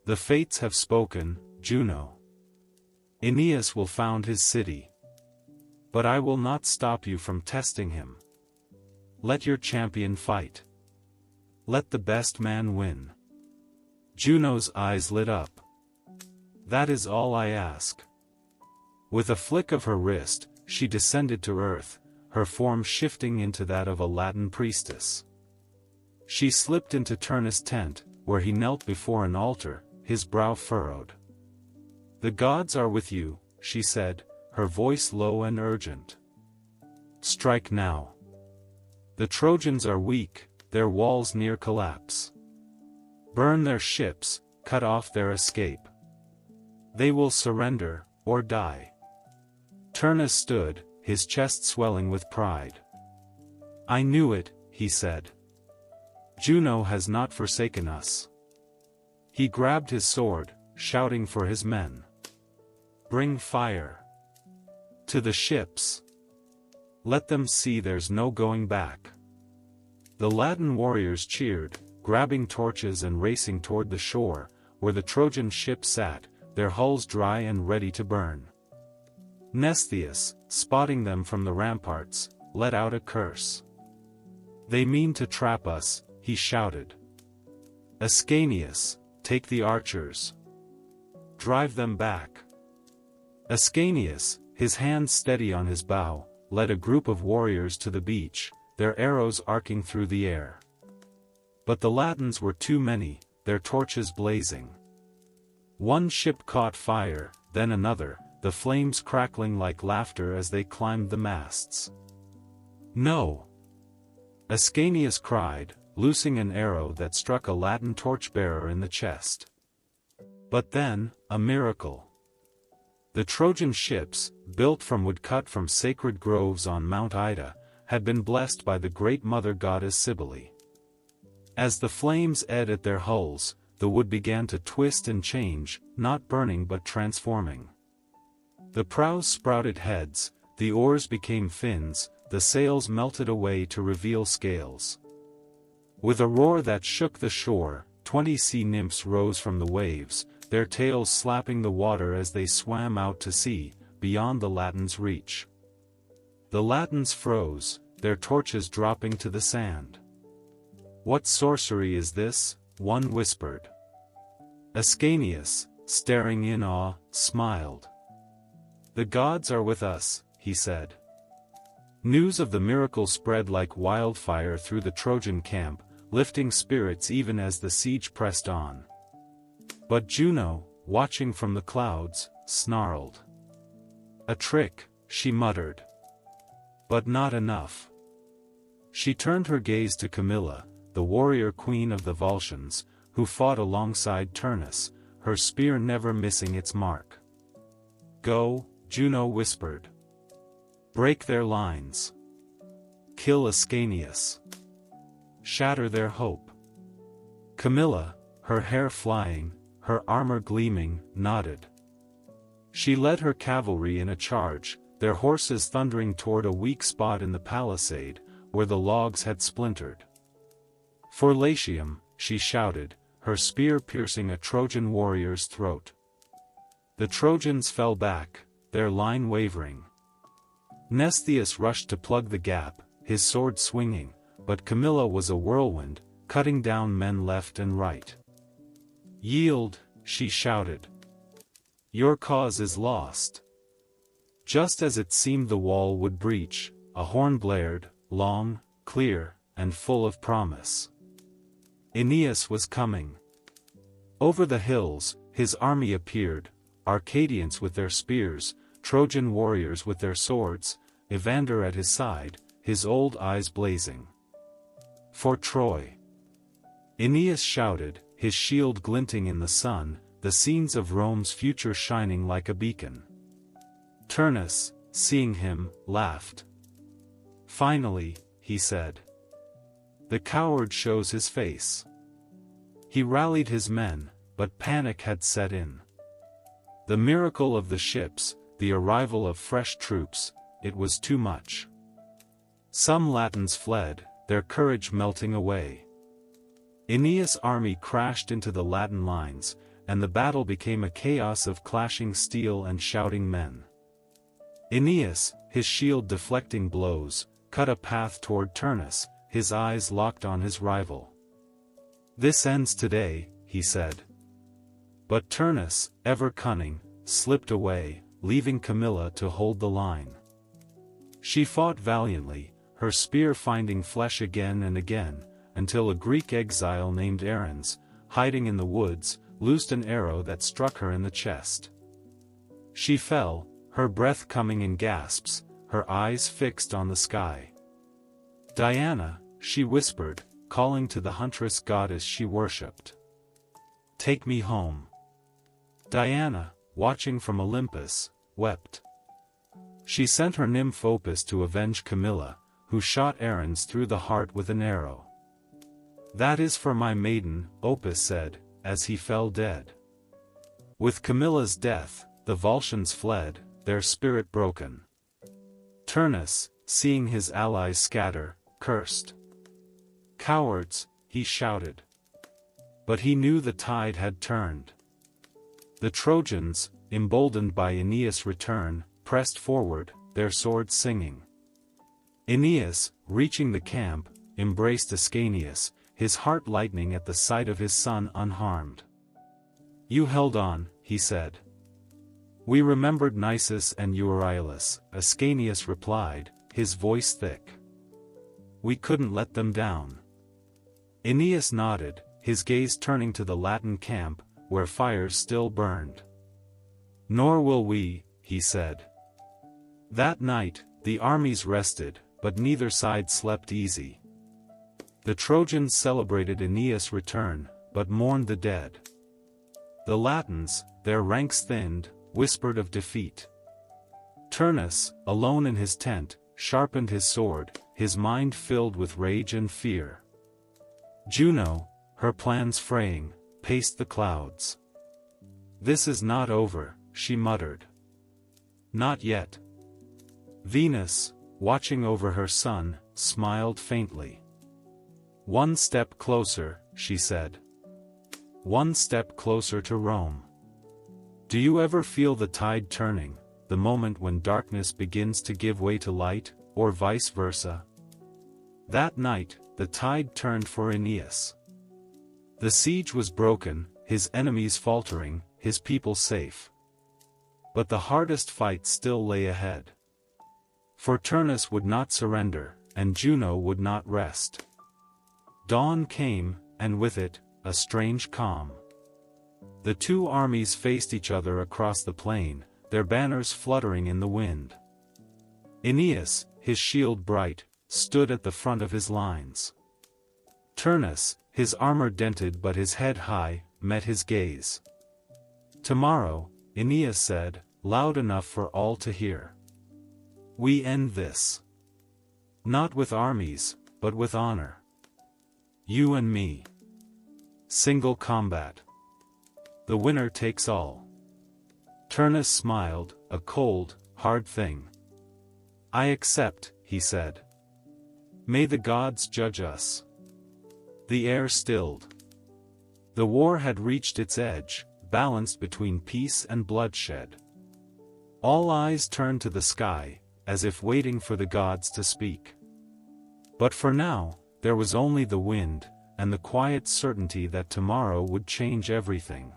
"The fates have spoken, Juno. Aeneas will found his city. But I will not stop you from testing him. Let your champion fight. Let the best man win." Juno's eyes lit up. "That is all I ask." With a flick of her wrist, she descended to earth, her form shifting into that of a Latin priestess. She slipped into Turnus' tent, where he knelt before an altar, his brow furrowed. "The gods are with you," she said, her voice low and urgent. "Strike now. The Trojans are weak, their walls near collapse. Burn their ships, cut off their escape. They will surrender, or die." Turnus stood, his chest swelling with pride. "I knew it," he said. "Juno has not forsaken us." He grabbed his sword, shouting for his men. "Bring fire. To the ships. Let them see there's no going back." The Latin warriors cheered, grabbing torches and racing toward the shore, where the Trojan ship sat, their hulls dry and ready to burn. Mnestheus, spotting them from the ramparts, let out a curse. "They mean to trap us," he shouted. "Ascanius, take the archers. Drive them back." Ascanius, his hands steady on his bow, led a group of warriors to the beach, their arrows arcing through the air. But the Latins were too many, their torches blazing. One ship caught fire, then another, the flames crackling like laughter as they climbed the masts. "No!" Ascanius cried, loosing an arrow that struck a Latin torchbearer in the chest. But then, a miracle. The Trojan ships, built from wood cut from sacred groves on Mount Ida, had been blessed by the great mother goddess Cybele. As the flames ate at their hulls, the wood began to twist and change, not burning but transforming. The prows sprouted heads, the oars became fins, the sails melted away to reveal scales. With a roar that shook the shore, 20 sea nymphs rose from the waves, their tails slapping the water as they swam out to sea, beyond the Latins' reach. The Latins froze, their torches dropping to the sand. "What sorcery is this?" one whispered. Ascanius, staring in awe, smiled. "The gods are with us," he said. News of the miracle spread like wildfire through the Trojan camp, lifting spirits even as the siege pressed on. But Juno, watching from the clouds, snarled. "A trick," she muttered. "But not enough." She turned her gaze to Camilla, the warrior queen of the Volscians, who fought alongside Turnus, her spear never missing its mark. "Go," Juno whispered. "Break their lines. Kill Aeneas. Shatter their hope." Camilla, her hair flying, her armor gleaming, nodded. She led her cavalry in a charge, their horses thundering toward a weak spot in the palisade, where the logs had splintered. "For Latium," she shouted, her spear piercing a Trojan warrior's throat. The Trojans fell back, their line wavering. Mnestheus rushed to plug the gap, his sword swinging, but Camilla was a whirlwind, cutting down men left and right. "Yield," she shouted. "Your cause is lost." Just as it seemed the wall would breach, a horn blared, long, clear, and full of promise. Aeneas was coming. Over the hills, his army appeared, Arcadians with their spears, Trojan warriors with their swords, Evander at his side, his old eyes blazing. "For Troy!" Aeneas shouted, his shield glinting in the sun, the scenes of Rome's future shining like a beacon. Turnus, seeing him, laughed. "Finally," he said. "The coward shows his face." He rallied his men, but panic had set in. The miracle of the ships, the arrival of fresh troops, it was too much. Some Latins fled, their courage melting away. Aeneas' army crashed into the Latin lines, and the battle became a chaos of clashing steel and shouting men. Aeneas, his shield deflecting blows, cut a path toward Turnus, his eyes locked on his rival. "This ends today," he said. But Turnus, ever cunning, slipped away, leaving Camilla to hold the line. She fought valiantly, her spear finding flesh again and again, until a Greek exile named Aeneas, hiding in the woods, loosed an arrow that struck her in the chest. She fell, her breath coming in gasps, her eyes fixed on the sky. "Diana," she whispered, calling to the huntress goddess she worshipped. "Take me home." Diana, watching from Olympus, wept. She sent her nymph Opis to avenge Camilla, who shot Aeneas through the heart with an arrow. "That is for my maiden," Opis said, as he fell dead. With Camilla's death, the Volscians fled, their spirit broken. Turnus, seeing his allies scatter, cursed. "Cowards," he shouted. But he knew the tide had turned. The Trojans, emboldened by Aeneas' return, pressed forward, their swords singing. Aeneas, reaching the camp, embraced Aeneas, his heart lightening at the sight of his son unharmed. "You held on," he said. "We remembered Nisus and Euryalus," Aeneas replied, his voice thick. "We couldn't let them down." Aeneas nodded, his gaze turning to the Latin camp, where fires still burned. "Nor will we," he said. That night, the armies rested, but neither side slept easy. The Trojans celebrated Aeneas' return, but mourned the dead. The Latins, their ranks thinned, whispered of defeat. Turnus, alone in his tent, sharpened his sword, his mind filled with rage and fear. Juno, her plans fraying, paced the clouds. "This is not over," she muttered. "Not yet." Venus, watching over her son, smiled faintly. "One step closer," she said. "One step closer to Rome." Do you ever feel the tide turning, the moment when darkness begins to give way to light, or vice versa? That night, the tide turned for Aeneas. The siege was broken, his enemies faltering, his people safe. But the hardest fight still lay ahead. For Turnus would not surrender, and Juno would not rest. Dawn came, and with it, a strange calm. The two armies faced each other across the plain, their banners fluttering in the wind. Aeneas, his shield bright, stood at the front of his lines. Turnus, his armor dented but his head high, met his gaze. "Tomorrow," Aeneas said, loud enough for all to hear. "We end this. Not with armies, but with honor. You and me. Single combat. The winner takes all." Turnus smiled, a cold, hard thing. "I accept," he said. "May the gods judge us." The air stilled. The war had reached its edge, balanced between peace and bloodshed. All eyes turned to the sky, as if waiting for the gods to speak. But for now, there was only the wind, and the quiet certainty that tomorrow would change everything.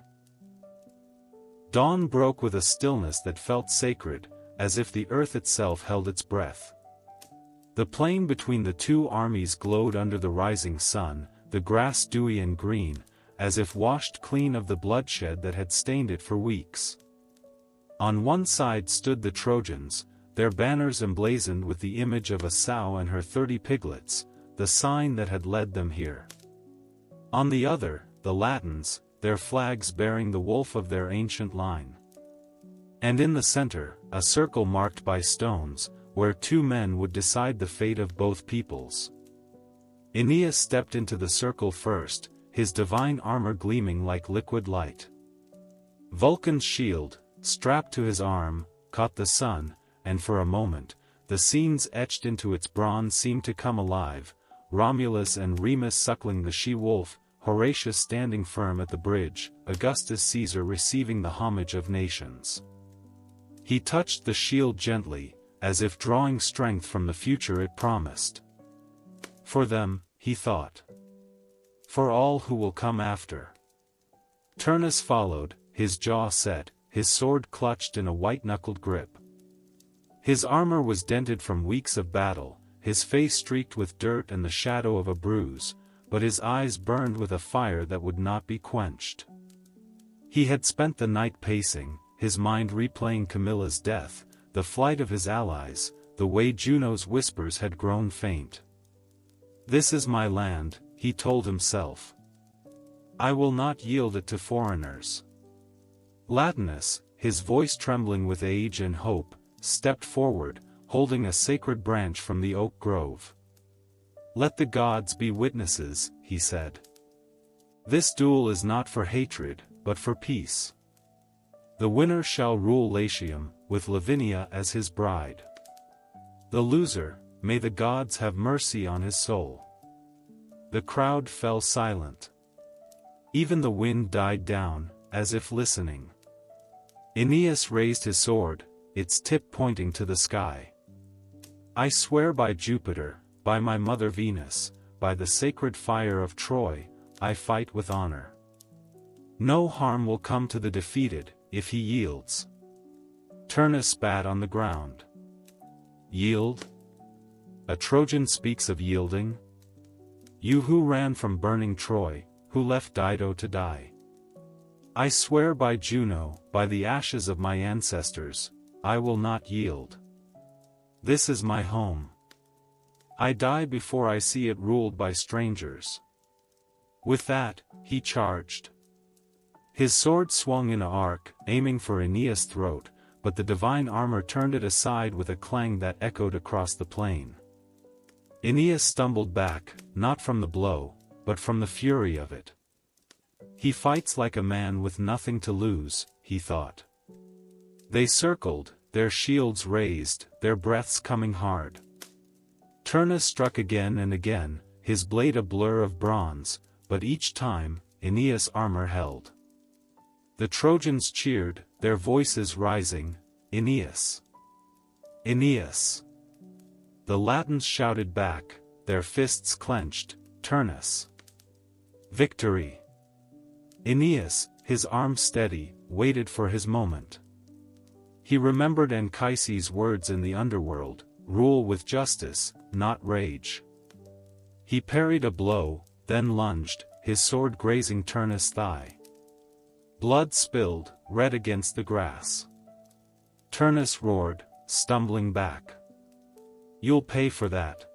Dawn broke with a stillness that felt sacred, as if the earth itself held its breath. The plain between the two armies glowed under the rising sun, the grass dewy and green, as if washed clean of the bloodshed that had stained it for weeks. On one side stood the Trojans, their banners emblazoned with the image of a sow and her 30 piglets, the sign that had led them here. On the other, the Latins, their flags bearing the wolf of their ancient line. And in the center, a circle marked by stones, where two men would decide the fate of both peoples. Aeneas stepped into the circle first, his divine armor gleaming like liquid light. Vulcan's shield, strapped to his arm, caught the sun, and for a moment, the scenes etched into its bronze seemed to come alive, Romulus and Remus suckling the she-wolf, Horatius standing firm at the bridge, Augustus Caesar receiving the homage of nations. He touched the shield gently, as if drawing strength from the future it promised. For them, he thought. For all who will come after. Turnus followed, his jaw set, his sword clutched in a white-knuckled grip. His armor was dented from weeks of battle, his face streaked with dirt and the shadow of a bruise, but his eyes burned with a fire that would not be quenched. He had spent the night pacing, his mind replaying Camilla's death, the flight of his allies, the way Juno's whispers had grown faint. "This is my land," he told himself. "I will not yield it to foreigners." Latinus, his voice trembling with age and hope, stepped forward, holding a sacred branch from the oak grove. "Let the gods be witnesses," he said. "This duel is not for hatred, but for peace. The winner shall rule Latium, with Lavinia as his bride. The loser, may the gods have mercy on his soul." The crowd fell silent. Even the wind died down, as if listening. Aeneas raised his sword, its tip pointing to the sky. "I swear by Jupiter, by my mother Venus, by the sacred fire of Troy, I fight with honor. No harm will come to the defeated, if he yields." Turnus spat on the ground. "Yield? A Trojan speaks of yielding? You who ran from burning Troy, who left Dido to die. I swear by Juno, by the ashes of my ancestors, I will not yield. This is my home. I die before I see it ruled by strangers." With that, he charged. His sword swung in an arc, aiming for Aeneas' throat, but the divine armor turned it aside with a clang that echoed across the plain. Aeneas stumbled back, not from the blow, but from the fury of it. He fights like a man with nothing to lose, he thought. They circled, their shields raised, their breaths coming hard. Turnus struck again and again, his blade a blur of bronze, but each time, Aeneas' armor held. The Trojans cheered, their voices rising, "Aeneas! Aeneas!" The Latins shouted back, their fists clenched, "Turnus! Victory!" Aeneas, his arm steady, waited for his moment. He remembered Anchises' words in the underworld, rule with justice, not rage. He parried a blow, then lunged, his sword grazing Turnus' thigh. Blood spilled, red against the grass. Turnus roared, stumbling back. "You'll pay for that."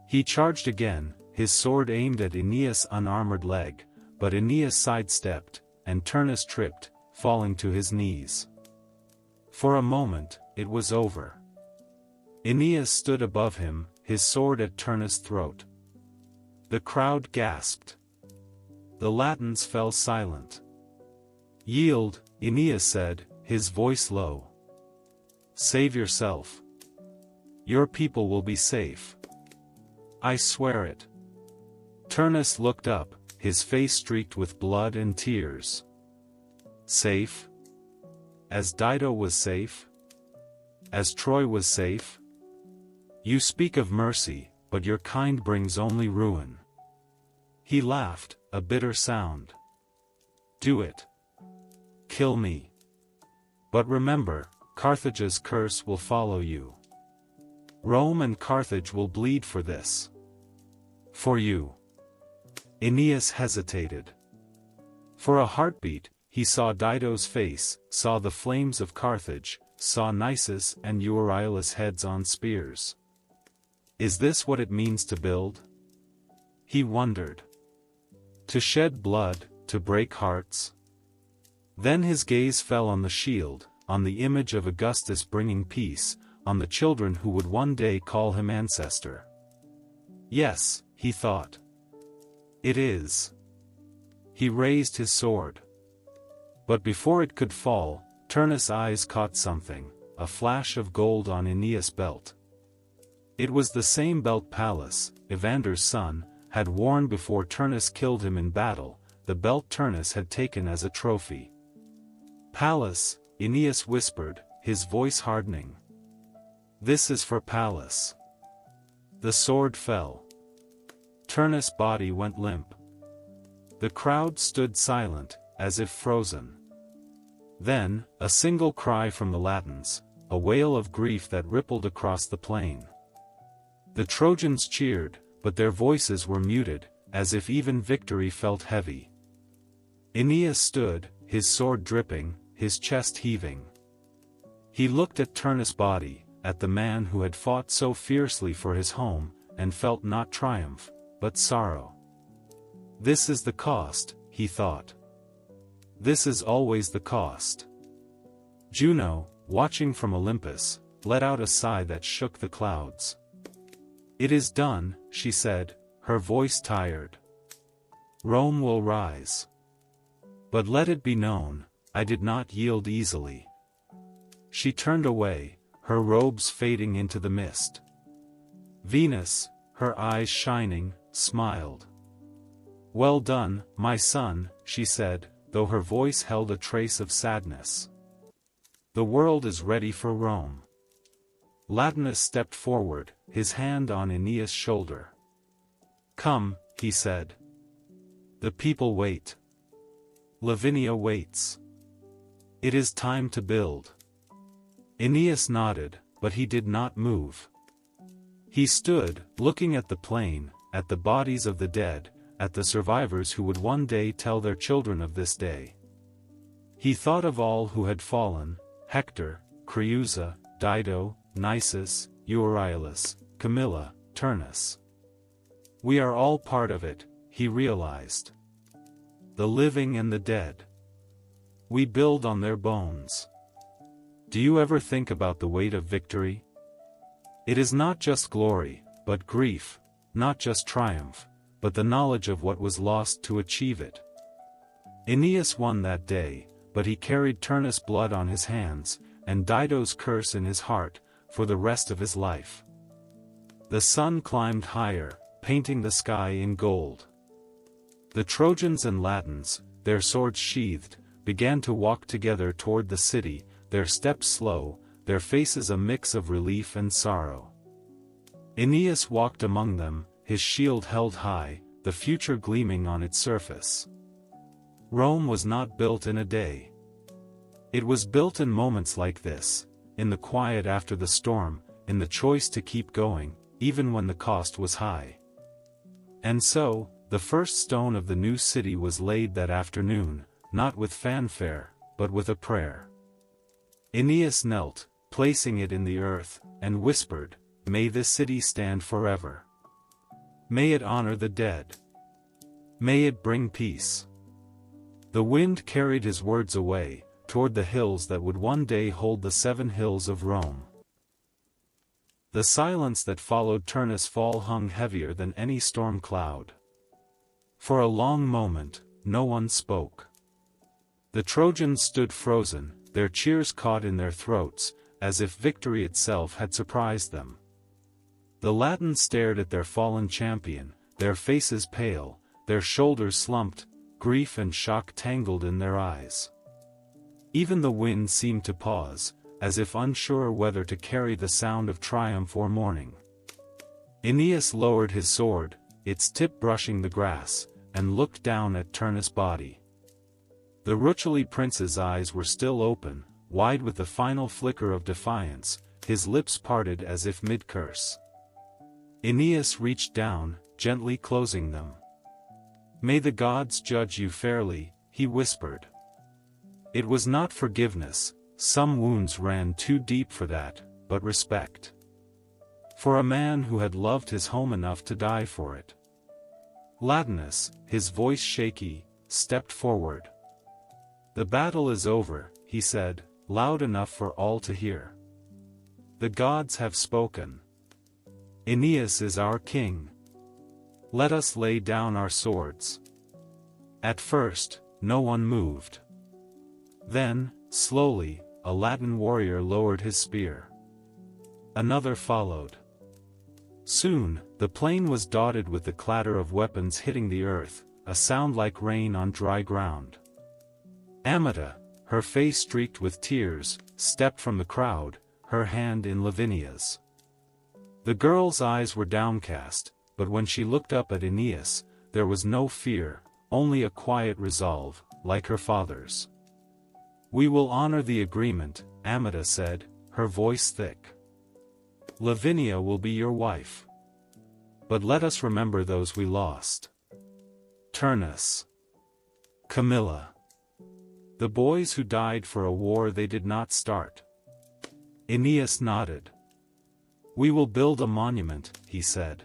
He charged again, his sword aimed at Aeneas' unarmored leg, but Aeneas sidestepped, and Turnus tripped, falling to his knees. For a moment, it was over. Aeneas stood above him, his sword at Turnus' throat. The crowd gasped. The Latins fell silent. "Yield," Aeneas said, his voice low. "Save yourself. Your people will be safe. I swear it." Turnus looked up, his face streaked with blood and tears. "Safe? As Dido was safe? As Troy was safe? You speak of mercy, but your kind brings only ruin." He laughed, a bitter sound. "Do it. Kill me. But remember, Carthage's curse will follow you. Rome and Carthage will bleed for this. For you." Aeneas hesitated. For a heartbeat, he saw Dido's face, saw the flames of Carthage, saw Nisus and Euryalus' heads on spears. Is this what it means to build? He wondered. To shed blood, to break hearts? Then his gaze fell on the shield, on the image of Augustus bringing peace, on the children who would one day call him ancestor. Yes, he thought. It is. He raised his sword. But before it could fall, Turnus' eyes caught something, a flash of gold on Aeneas' belt. It was the same belt Pallas, Evander's son, had worn before Turnus killed him in battle, the belt Turnus had taken as a trophy. "Pallas," Aeneas whispered, his voice hardening. "This is for Pallas." The sword fell. Turnus' body went limp. The crowd stood silent, as if frozen. Then, a single cry from the Latins, a wail of grief that rippled across the plain. The Trojans cheered, but their voices were muted, as if even victory felt heavy. Aeneas stood, his sword dripping, his chest heaving. He looked at Turnus' body, at the man who had fought so fiercely for his home, and felt not triumph, but sorrow. This is the cost, he thought. This is always the cost. Juno, watching from Olympus, let out a sigh that shook the clouds. "It is done," she said, her voice tired. "Rome will rise. But let it be known, I did not yield easily." She turned away, her robes fading into the mist. Venus, her eyes shining, smiled. "Well done, my son," she said, though her voice held a trace of sadness. "The world is ready for Rome." Latinus stepped forward, his hand on Aeneas' shoulder. "Come," he said. "The people wait. Lavinia waits. It is time to build." Aeneas nodded, but he did not move. He stood, looking at the plain, at the bodies of the dead, at the survivors who would one day tell their children of this day. He thought of all who had fallen, Hector, Creusa, Dido, Nisus, Euryalus, Camilla, Turnus. We are all part of it, he realized. The living and the dead. We build on their bones. Do you ever think about the weight of victory? It is not just glory, but grief, not just triumph, but the knowledge of what was lost to achieve it. Aeneas won that day, but he carried Turnus' blood on his hands, and Dido's curse in his heart, for the rest of his life. The sun climbed higher, painting the sky in gold. The Trojans and Latins, their swords sheathed, began to walk together toward the city, their steps slow, their faces a mix of relief and sorrow. Aeneas walked among them, his shield held high, the future gleaming on its surface. Rome was not built in a day. It was built in moments like this, in the quiet after the storm, in the choice to keep going, even when the cost was high. And so, the first stone of the new city was laid that afternoon, not with fanfare, but with a prayer. Aeneas knelt, placing it in the earth, and whispered, "May this city stand forever. May it honor the dead. May it bring peace." The wind carried his words away, toward the hills that would one day hold the 7 hills of Rome. The silence that followed Turnus' fall hung heavier than any storm cloud. For a long moment, no one spoke. The Trojans stood frozen, their cheers caught in their throats, as if victory itself had surprised them. The Latins stared at their fallen champion, their faces pale, their shoulders slumped, grief and shock tangled in their eyes. Even the wind seemed to pause, as if unsure whether to carry the sound of triumph or mourning. Aeneas lowered his sword, its tip brushing the grass, and looked down at Turnus' body. The Rutulian prince's eyes were still open, wide with the final flicker of defiance, his lips parted as if mid-curse. Aeneas reached down, gently closing them. "May the gods judge you fairly," he whispered. It was not forgiveness, some wounds ran too deep for that, but respect. For a man who had loved his home enough to die for it. Latinus, his voice shaky, stepped forward. "The battle is over," he said, loud enough for all to hear. "The gods have spoken. Aeneas is our king. Let us lay down our swords." At first, no one moved. Then, slowly, a Latin warrior lowered his spear. Another followed. Soon, the plain was dotted with the clatter of weapons hitting the earth, a sound like rain on dry ground. Amata, her face streaked with tears, stepped from the crowd, her hand in Lavinia's. The girl's eyes were downcast, but when she looked up at Aeneas, there was no fear, only a quiet resolve, like her father's. "We will honor the agreement," Amata said, her voice thick. "Lavinia will be your wife. But let us remember those we lost. Turnus. Camilla. The boys who died for a war they did not start." Aeneas nodded. "We will build a monument," he said.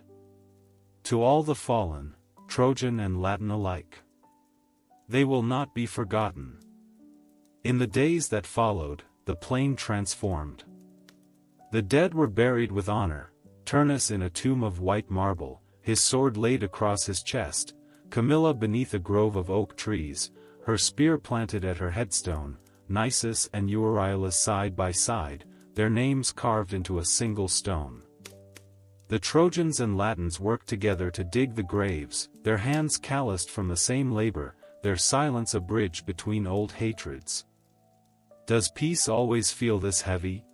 "To all the fallen, Trojan and Latin alike. They will not be forgotten." In the days that followed, the plain transformed. The dead were buried with honor, Turnus in a tomb of white marble, his sword laid across his chest, Camilla beneath a grove of oak trees, her spear planted at her headstone, Nisus and Euryalus side by side, their names carved into a single stone. The Trojans and Latins worked together to dig the graves, their hands calloused from the same labor, their silence a bridge between old hatreds. "Does peace always feel this heavy?"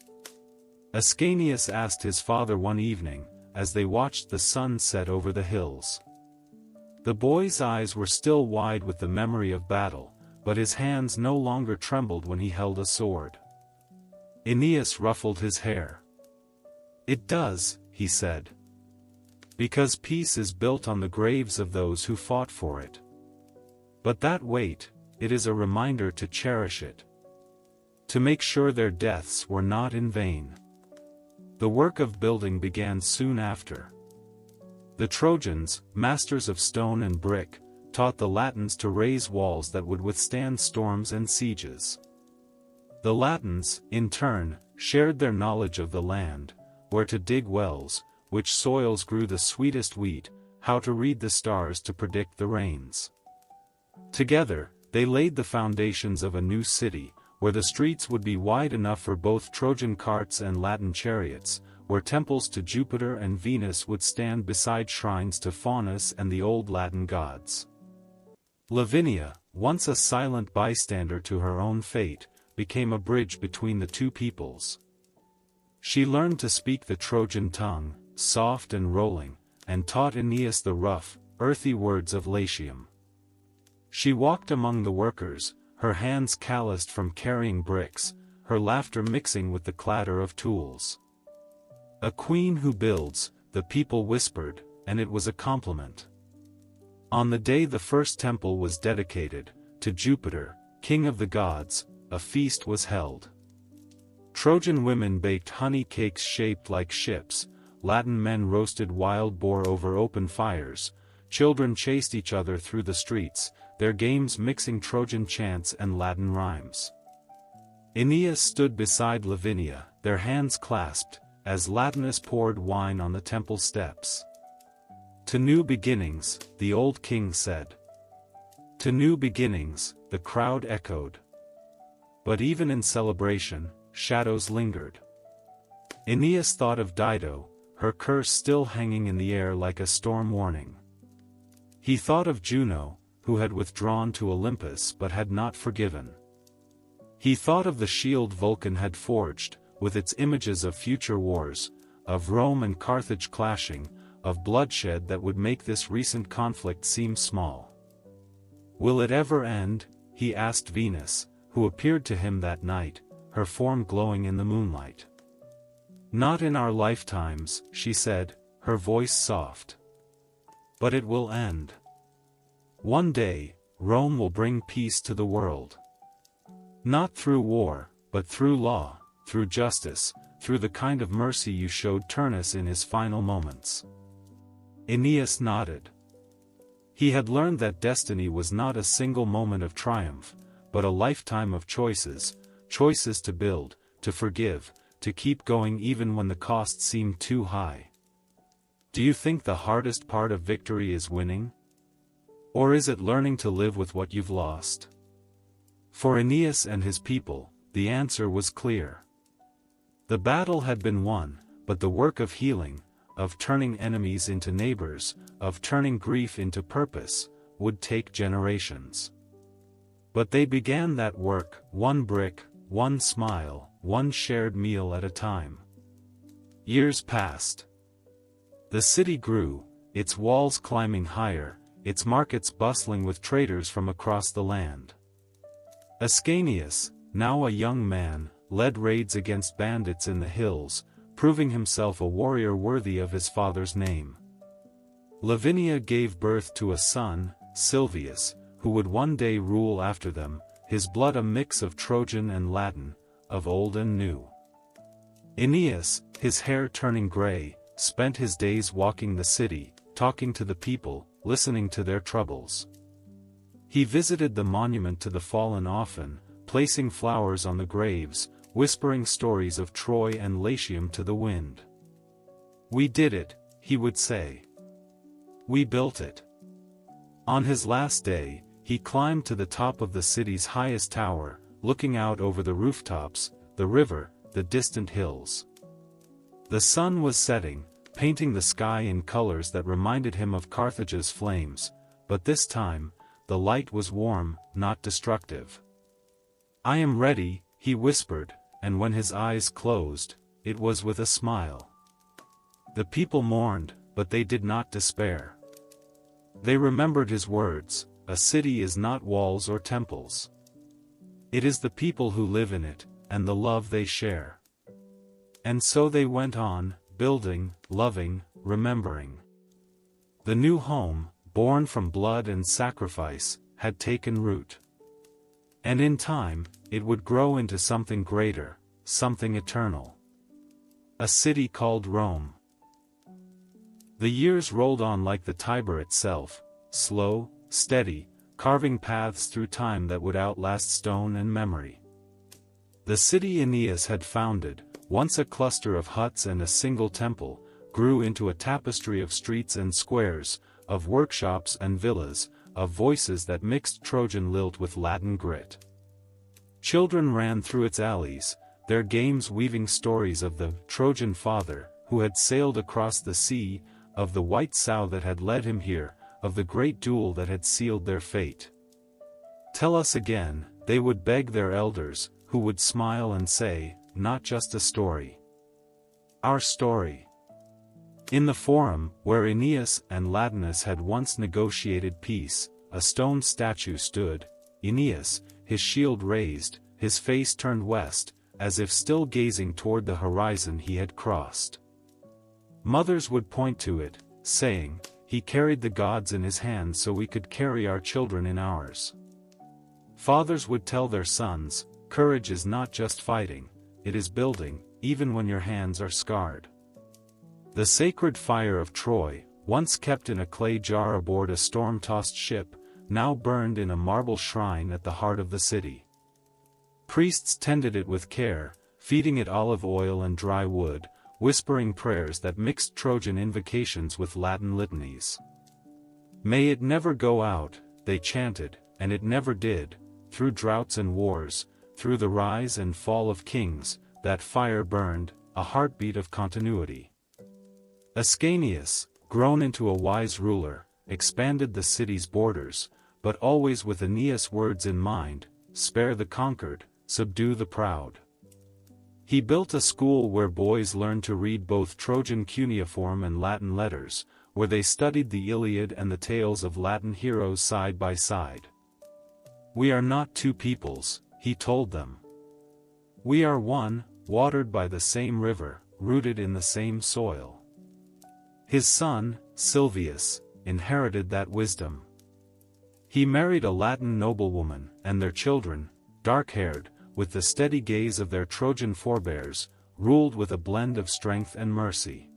Ascanius asked his father one evening, as they watched the sun set over the hills. The boy's eyes were still wide with the memory of battle, but his hands no longer trembled when he held a sword. Aeneas ruffled his hair. "It does," he said. "Because peace is built on the graves of those who fought for it. But that weight, it is a reminder to cherish it. To make sure their deaths were not in vain." The work of building began soon after. The Trojans, masters of stone and brick, taught the Latins to raise walls that would withstand storms and sieges. The Latins, in turn, shared their knowledge of the land, where to dig wells, which soils grew the sweetest wheat, how to read the stars to predict the rains. Together, they laid the foundations of a new city, where the streets would be wide enough for both Trojan carts and Latin chariots, where temples to Jupiter and Venus would stand beside shrines to Faunus and the old Latin gods. Lavinia, once a silent bystander to her own fate, became a bridge between the two peoples. She learned to speak the Trojan tongue, soft and rolling, and taught Aeneas the rough, earthy words of Latium. She walked among the workers, her hands calloused from carrying bricks, her laughter mixing with the clatter of tools. "A queen who builds," the people whispered, and it was a compliment. On the day the first temple was dedicated, to Jupiter, king of the gods, a feast was held. Trojan women baked honey cakes shaped like ships, Latin men roasted wild boar over open fires, children chased each other through the streets, their games mixing Trojan chants and Latin rhymes. Aeneas stood beside Lavinia, their hands clasped, as Latinus poured wine on the temple steps. "To new beginnings," the old king said. "To new beginnings," the crowd echoed. But even in celebration, shadows lingered. Aeneas thought of Dido, her curse still hanging in the air like a storm warning. He thought of Juno, who had withdrawn to Olympus but had not forgiven. He thought of the shield Vulcan had forged, with its images of future wars, of Rome and Carthage clashing, of bloodshed that would make this recent conflict seem small. "Will it ever end?" he asked Venus, who appeared to him that night, her form glowing in the moonlight. "Not in our lifetimes," she said, her voice soft. "But it will end. One day, Rome will bring peace to the world. Not through war, but through law, through justice, through the kind of mercy you showed Turnus in his final moments." Aeneas nodded. He had learned that destiny was not a single moment of triumph, but a lifetime of choices, choices to build, to forgive, to keep going even when the cost seemed too high. Do you think the hardest part of victory is winning? Or is it learning to live with what you've lost? For Aeneas and his people, the answer was clear. The battle had been won, but the work of healing, of turning enemies into neighbors, of turning grief into purpose, would take generations. But they began that work, one brick, one smile, one shared meal at a time. Years passed. The city grew, its walls climbing higher, its markets bustling with traders from across the land. Ascanius, now a young man, led raids against bandits in the hills, proving himself a warrior worthy of his father's name. Lavinia gave birth to a son, Silvius, who would one day rule after them, his blood a mix of Trojan and Latin, of old and new. Aeneas, his hair turning gray, spent his days walking the city, talking to the people, listening to their troubles. He visited the monument to the fallen often, placing flowers on the graves, whispering stories of Troy and Latium to the wind. "We did it," he would say. "We built it." On his last day, he climbed to the top of the city's highest tower, looking out over the rooftops, the river, the distant hills. The sun was setting, painting the sky in colors that reminded him of Carthage's flames, but this time, the light was warm, not destructive. "I am ready," he whispered, and when his eyes closed, it was with a smile. The people mourned, but they did not despair. They remembered his words, "A city is not walls or temples. It is the people who live in it, and the love they share." And so they went on, building, loving, remembering. The new home, born from blood and sacrifice, had taken root. And in time, it would grow into something greater, something eternal. A city called Rome. The years rolled on like the Tiber itself, slow, steady, carving paths through time that would outlast stone and memory. The city Aeneas had founded, once a cluster of huts and a single temple, grew into a tapestry of streets and squares, of workshops and villas, of voices that mixed Trojan lilt with Latin grit. Children ran through its alleys, their games weaving stories of the Trojan father, who had sailed across the sea, of the white sow that had led him here, of the great duel that had sealed their fate. "Tell us again," they would beg their elders, who would smile and say, "Not just a story. Our story." In the forum, where Aeneas and Latinus had once negotiated peace, a stone statue stood, Aeneas, his shield raised, his face turned west, as if still gazing toward the horizon he had crossed. Mothers would point to it, saying, "He carried the gods in his hands so we could carry our children in ours." Fathers would tell their sons, "Courage is not just fighting, it is building, even when your hands are scarred." The sacred fire of Troy, once kept in a clay jar aboard a storm-tossed ship, now burned in a marble shrine at the heart of the city. Priests tended it with care, feeding it olive oil and dry wood, whispering prayers that mixed Trojan invocations with Latin litanies. "May it never go out," they chanted, and it never did. Through droughts and wars, through the rise and fall of kings, that fire burned, a heartbeat of continuity. Aeneas, grown into a wise ruler, expanded the city's borders, but always with Aeneas' words in mind: spare the conquered, subdue the proud. He built a school where boys learned to read both Trojan cuneiform and Latin letters, where they studied the Iliad and the tales of Latin heroes side by side. "We are not two peoples," he told them. "We are one, watered by the same river, rooted in the same soil." His son, Silvius, inherited that wisdom. He married a Latin noblewoman, and their children, dark-haired, with the steady gaze of their Trojan forebears, ruled with a blend of strength and mercy.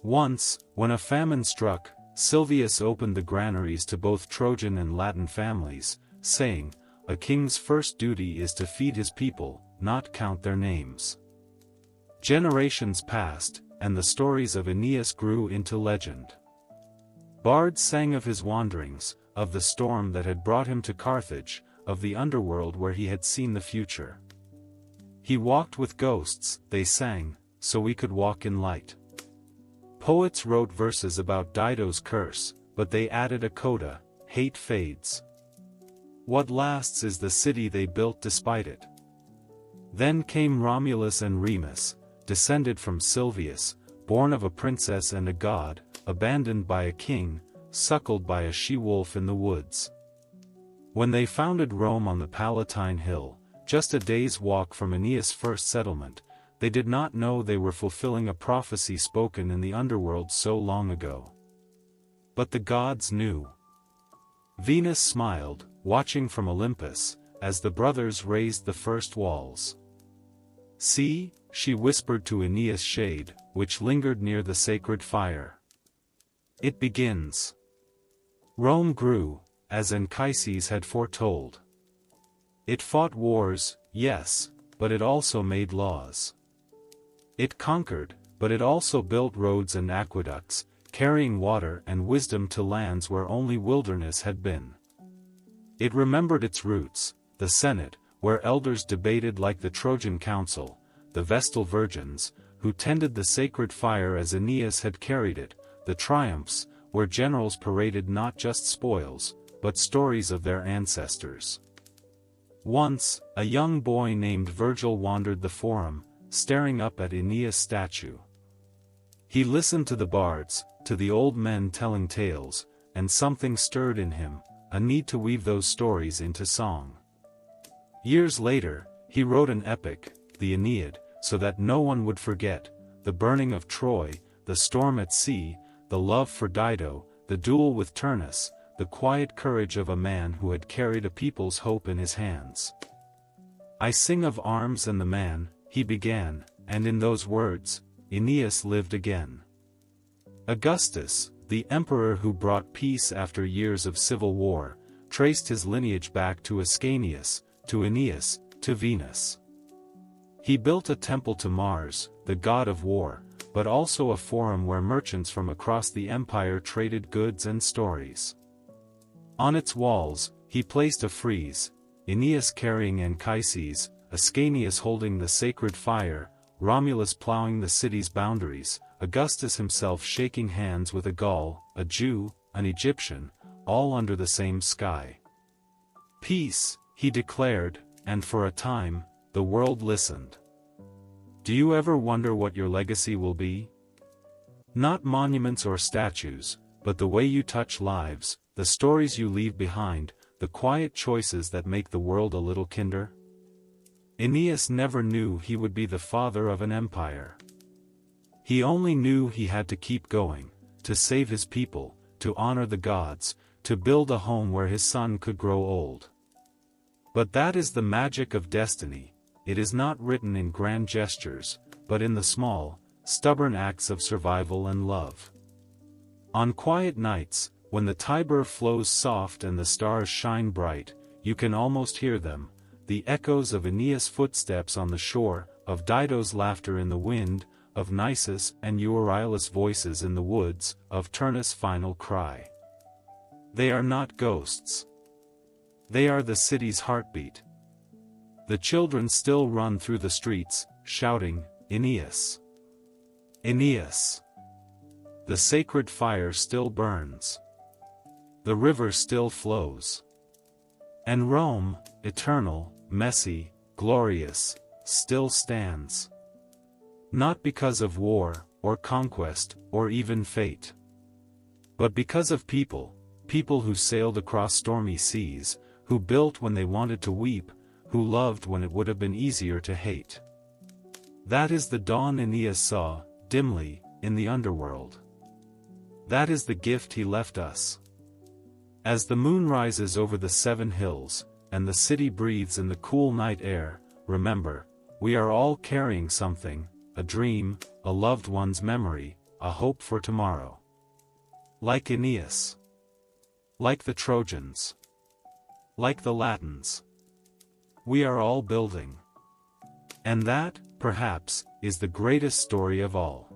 Once, when a famine struck, Silvius opened the granaries to both Trojan and Latin families, saying, "A king's first duty is to feed his people, not count their names." Generations passed, and the stories of Aeneas grew into legend. Bards sang of his wanderings, of the storm that had brought him to Carthage, of the underworld where he had seen the future. "He walked with ghosts," they sang, "so we could walk in light." Poets wrote verses about Dido's curse, but they added a coda: "Hate fades. What lasts is the city they built despite it." Then came Romulus and Remus, descended from Silvius, born of a princess and a god, abandoned by a king, suckled by a she-wolf in the woods. When they founded Rome on the Palatine Hill, just a day's walk from Aeneas' first settlement, they did not know they were fulfilling a prophecy spoken in the underworld so long ago. But the gods knew. Venus smiled, watching from Olympus, as the brothers raised the first walls. "See," she whispered to Aeneas' shade, which lingered near the sacred fire. "It begins." Rome grew, as Anchises had foretold. It fought wars, yes, but it also made laws. It conquered, but it also built roads and aqueducts, carrying water and wisdom to lands where only wilderness had been. It remembered its roots, the Senate, where elders debated like the Trojan Council, the Vestal virgins, who tended the sacred fire as Aeneas had carried it, the triumphs, where generals paraded not just spoils, but stories of their ancestors. Once, a young boy named Virgil wandered the forum, staring up at Aeneas' statue. He listened to the bards, to the old men telling tales, and something stirred in him, a need to weave those stories into song. Years later, he wrote an epic, the Aeneid, so that no one would forget the burning of Troy, the storm at sea, the love for Dido, the duel with Turnus, the quiet courage of a man who had carried a people's hope in his hands. "I sing of arms and the man," he began, and in those words, Aeneas lived again. Augustus, the emperor who brought peace after years of civil war, traced his lineage back to Ascanius, to Aeneas, to Venus. He built a temple to Mars, the god of war, but also a forum where merchants from across the empire traded goods and stories. On its walls, he placed a frieze, Aeneas carrying Anchises, Ascanius holding the sacred fire, Romulus plowing the city's boundaries, Augustus himself shaking hands with a Gaul, a Jew, an Egyptian, all under the same sky. "Peace," he declared, and for a time, the world listened. Do you ever wonder what your legacy will be? Not monuments or statues, but the way you touch lives, the stories you leave behind, the quiet choices that make the world a little kinder? Aeneas never knew he would be the father of an empire. He only knew he had to keep going, to save his people, to honor the gods, to build a home where his son could grow old. But that is the magic of destiny. It is not written in grand gestures, but in the small, stubborn acts of survival and love. On quiet nights, when the Tiber flows soft and the stars shine bright, you can almost hear them, the echoes of Aeneas' footsteps on the shore, of Dido's laughter in the wind, of Nisus and Euryalus' voices in the woods, of Turnus' final cry. They are not ghosts. They are the city's heartbeat. The children still run through the streets, shouting, "Aeneas! Aeneas!" The sacred fire still burns. The river still flows. And Rome, eternal, messy, glorious, still stands. Not because of war, or conquest, or even fate. But because of people, people who sailed across stormy seas, who built when they wanted to weep, who loved when it would have been easier to hate. That is the dawn Aeneas saw, dimly, in the underworld. That is the gift he left us. As the moon rises over the 7 hills, and the city breathes in the cool night air, remember, we are all carrying something, a dream, a loved one's memory, a hope for tomorrow. Like Aeneas. Like the Trojans. Like the Latins. We are all building. And that, perhaps, is the greatest story of all.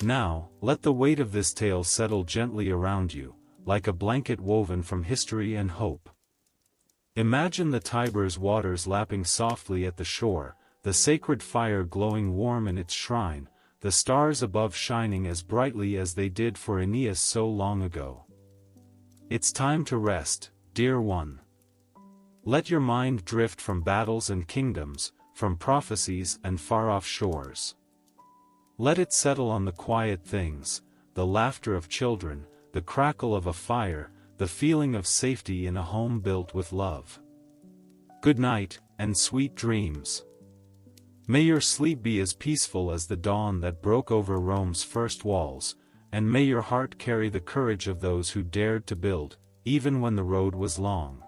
Now, let the weight of this tale settle gently around you, like a blanket woven from history and hope. Imagine the Tiber's waters lapping softly at the shore, the sacred fire glowing warm in its shrine, the stars above shining as brightly as they did for Aeneas so long ago. It's time to rest, dear one. Let your mind drift from battles and kingdoms, from prophecies and far-off shores. Let it settle on the quiet things, the laughter of children, the crackle of a fire, the feeling of safety in a home built with love. Good night, and sweet dreams. May your sleep be as peaceful as the dawn that broke over Rome's first walls, and may your heart carry the courage of those who dared to build, even when the road was long.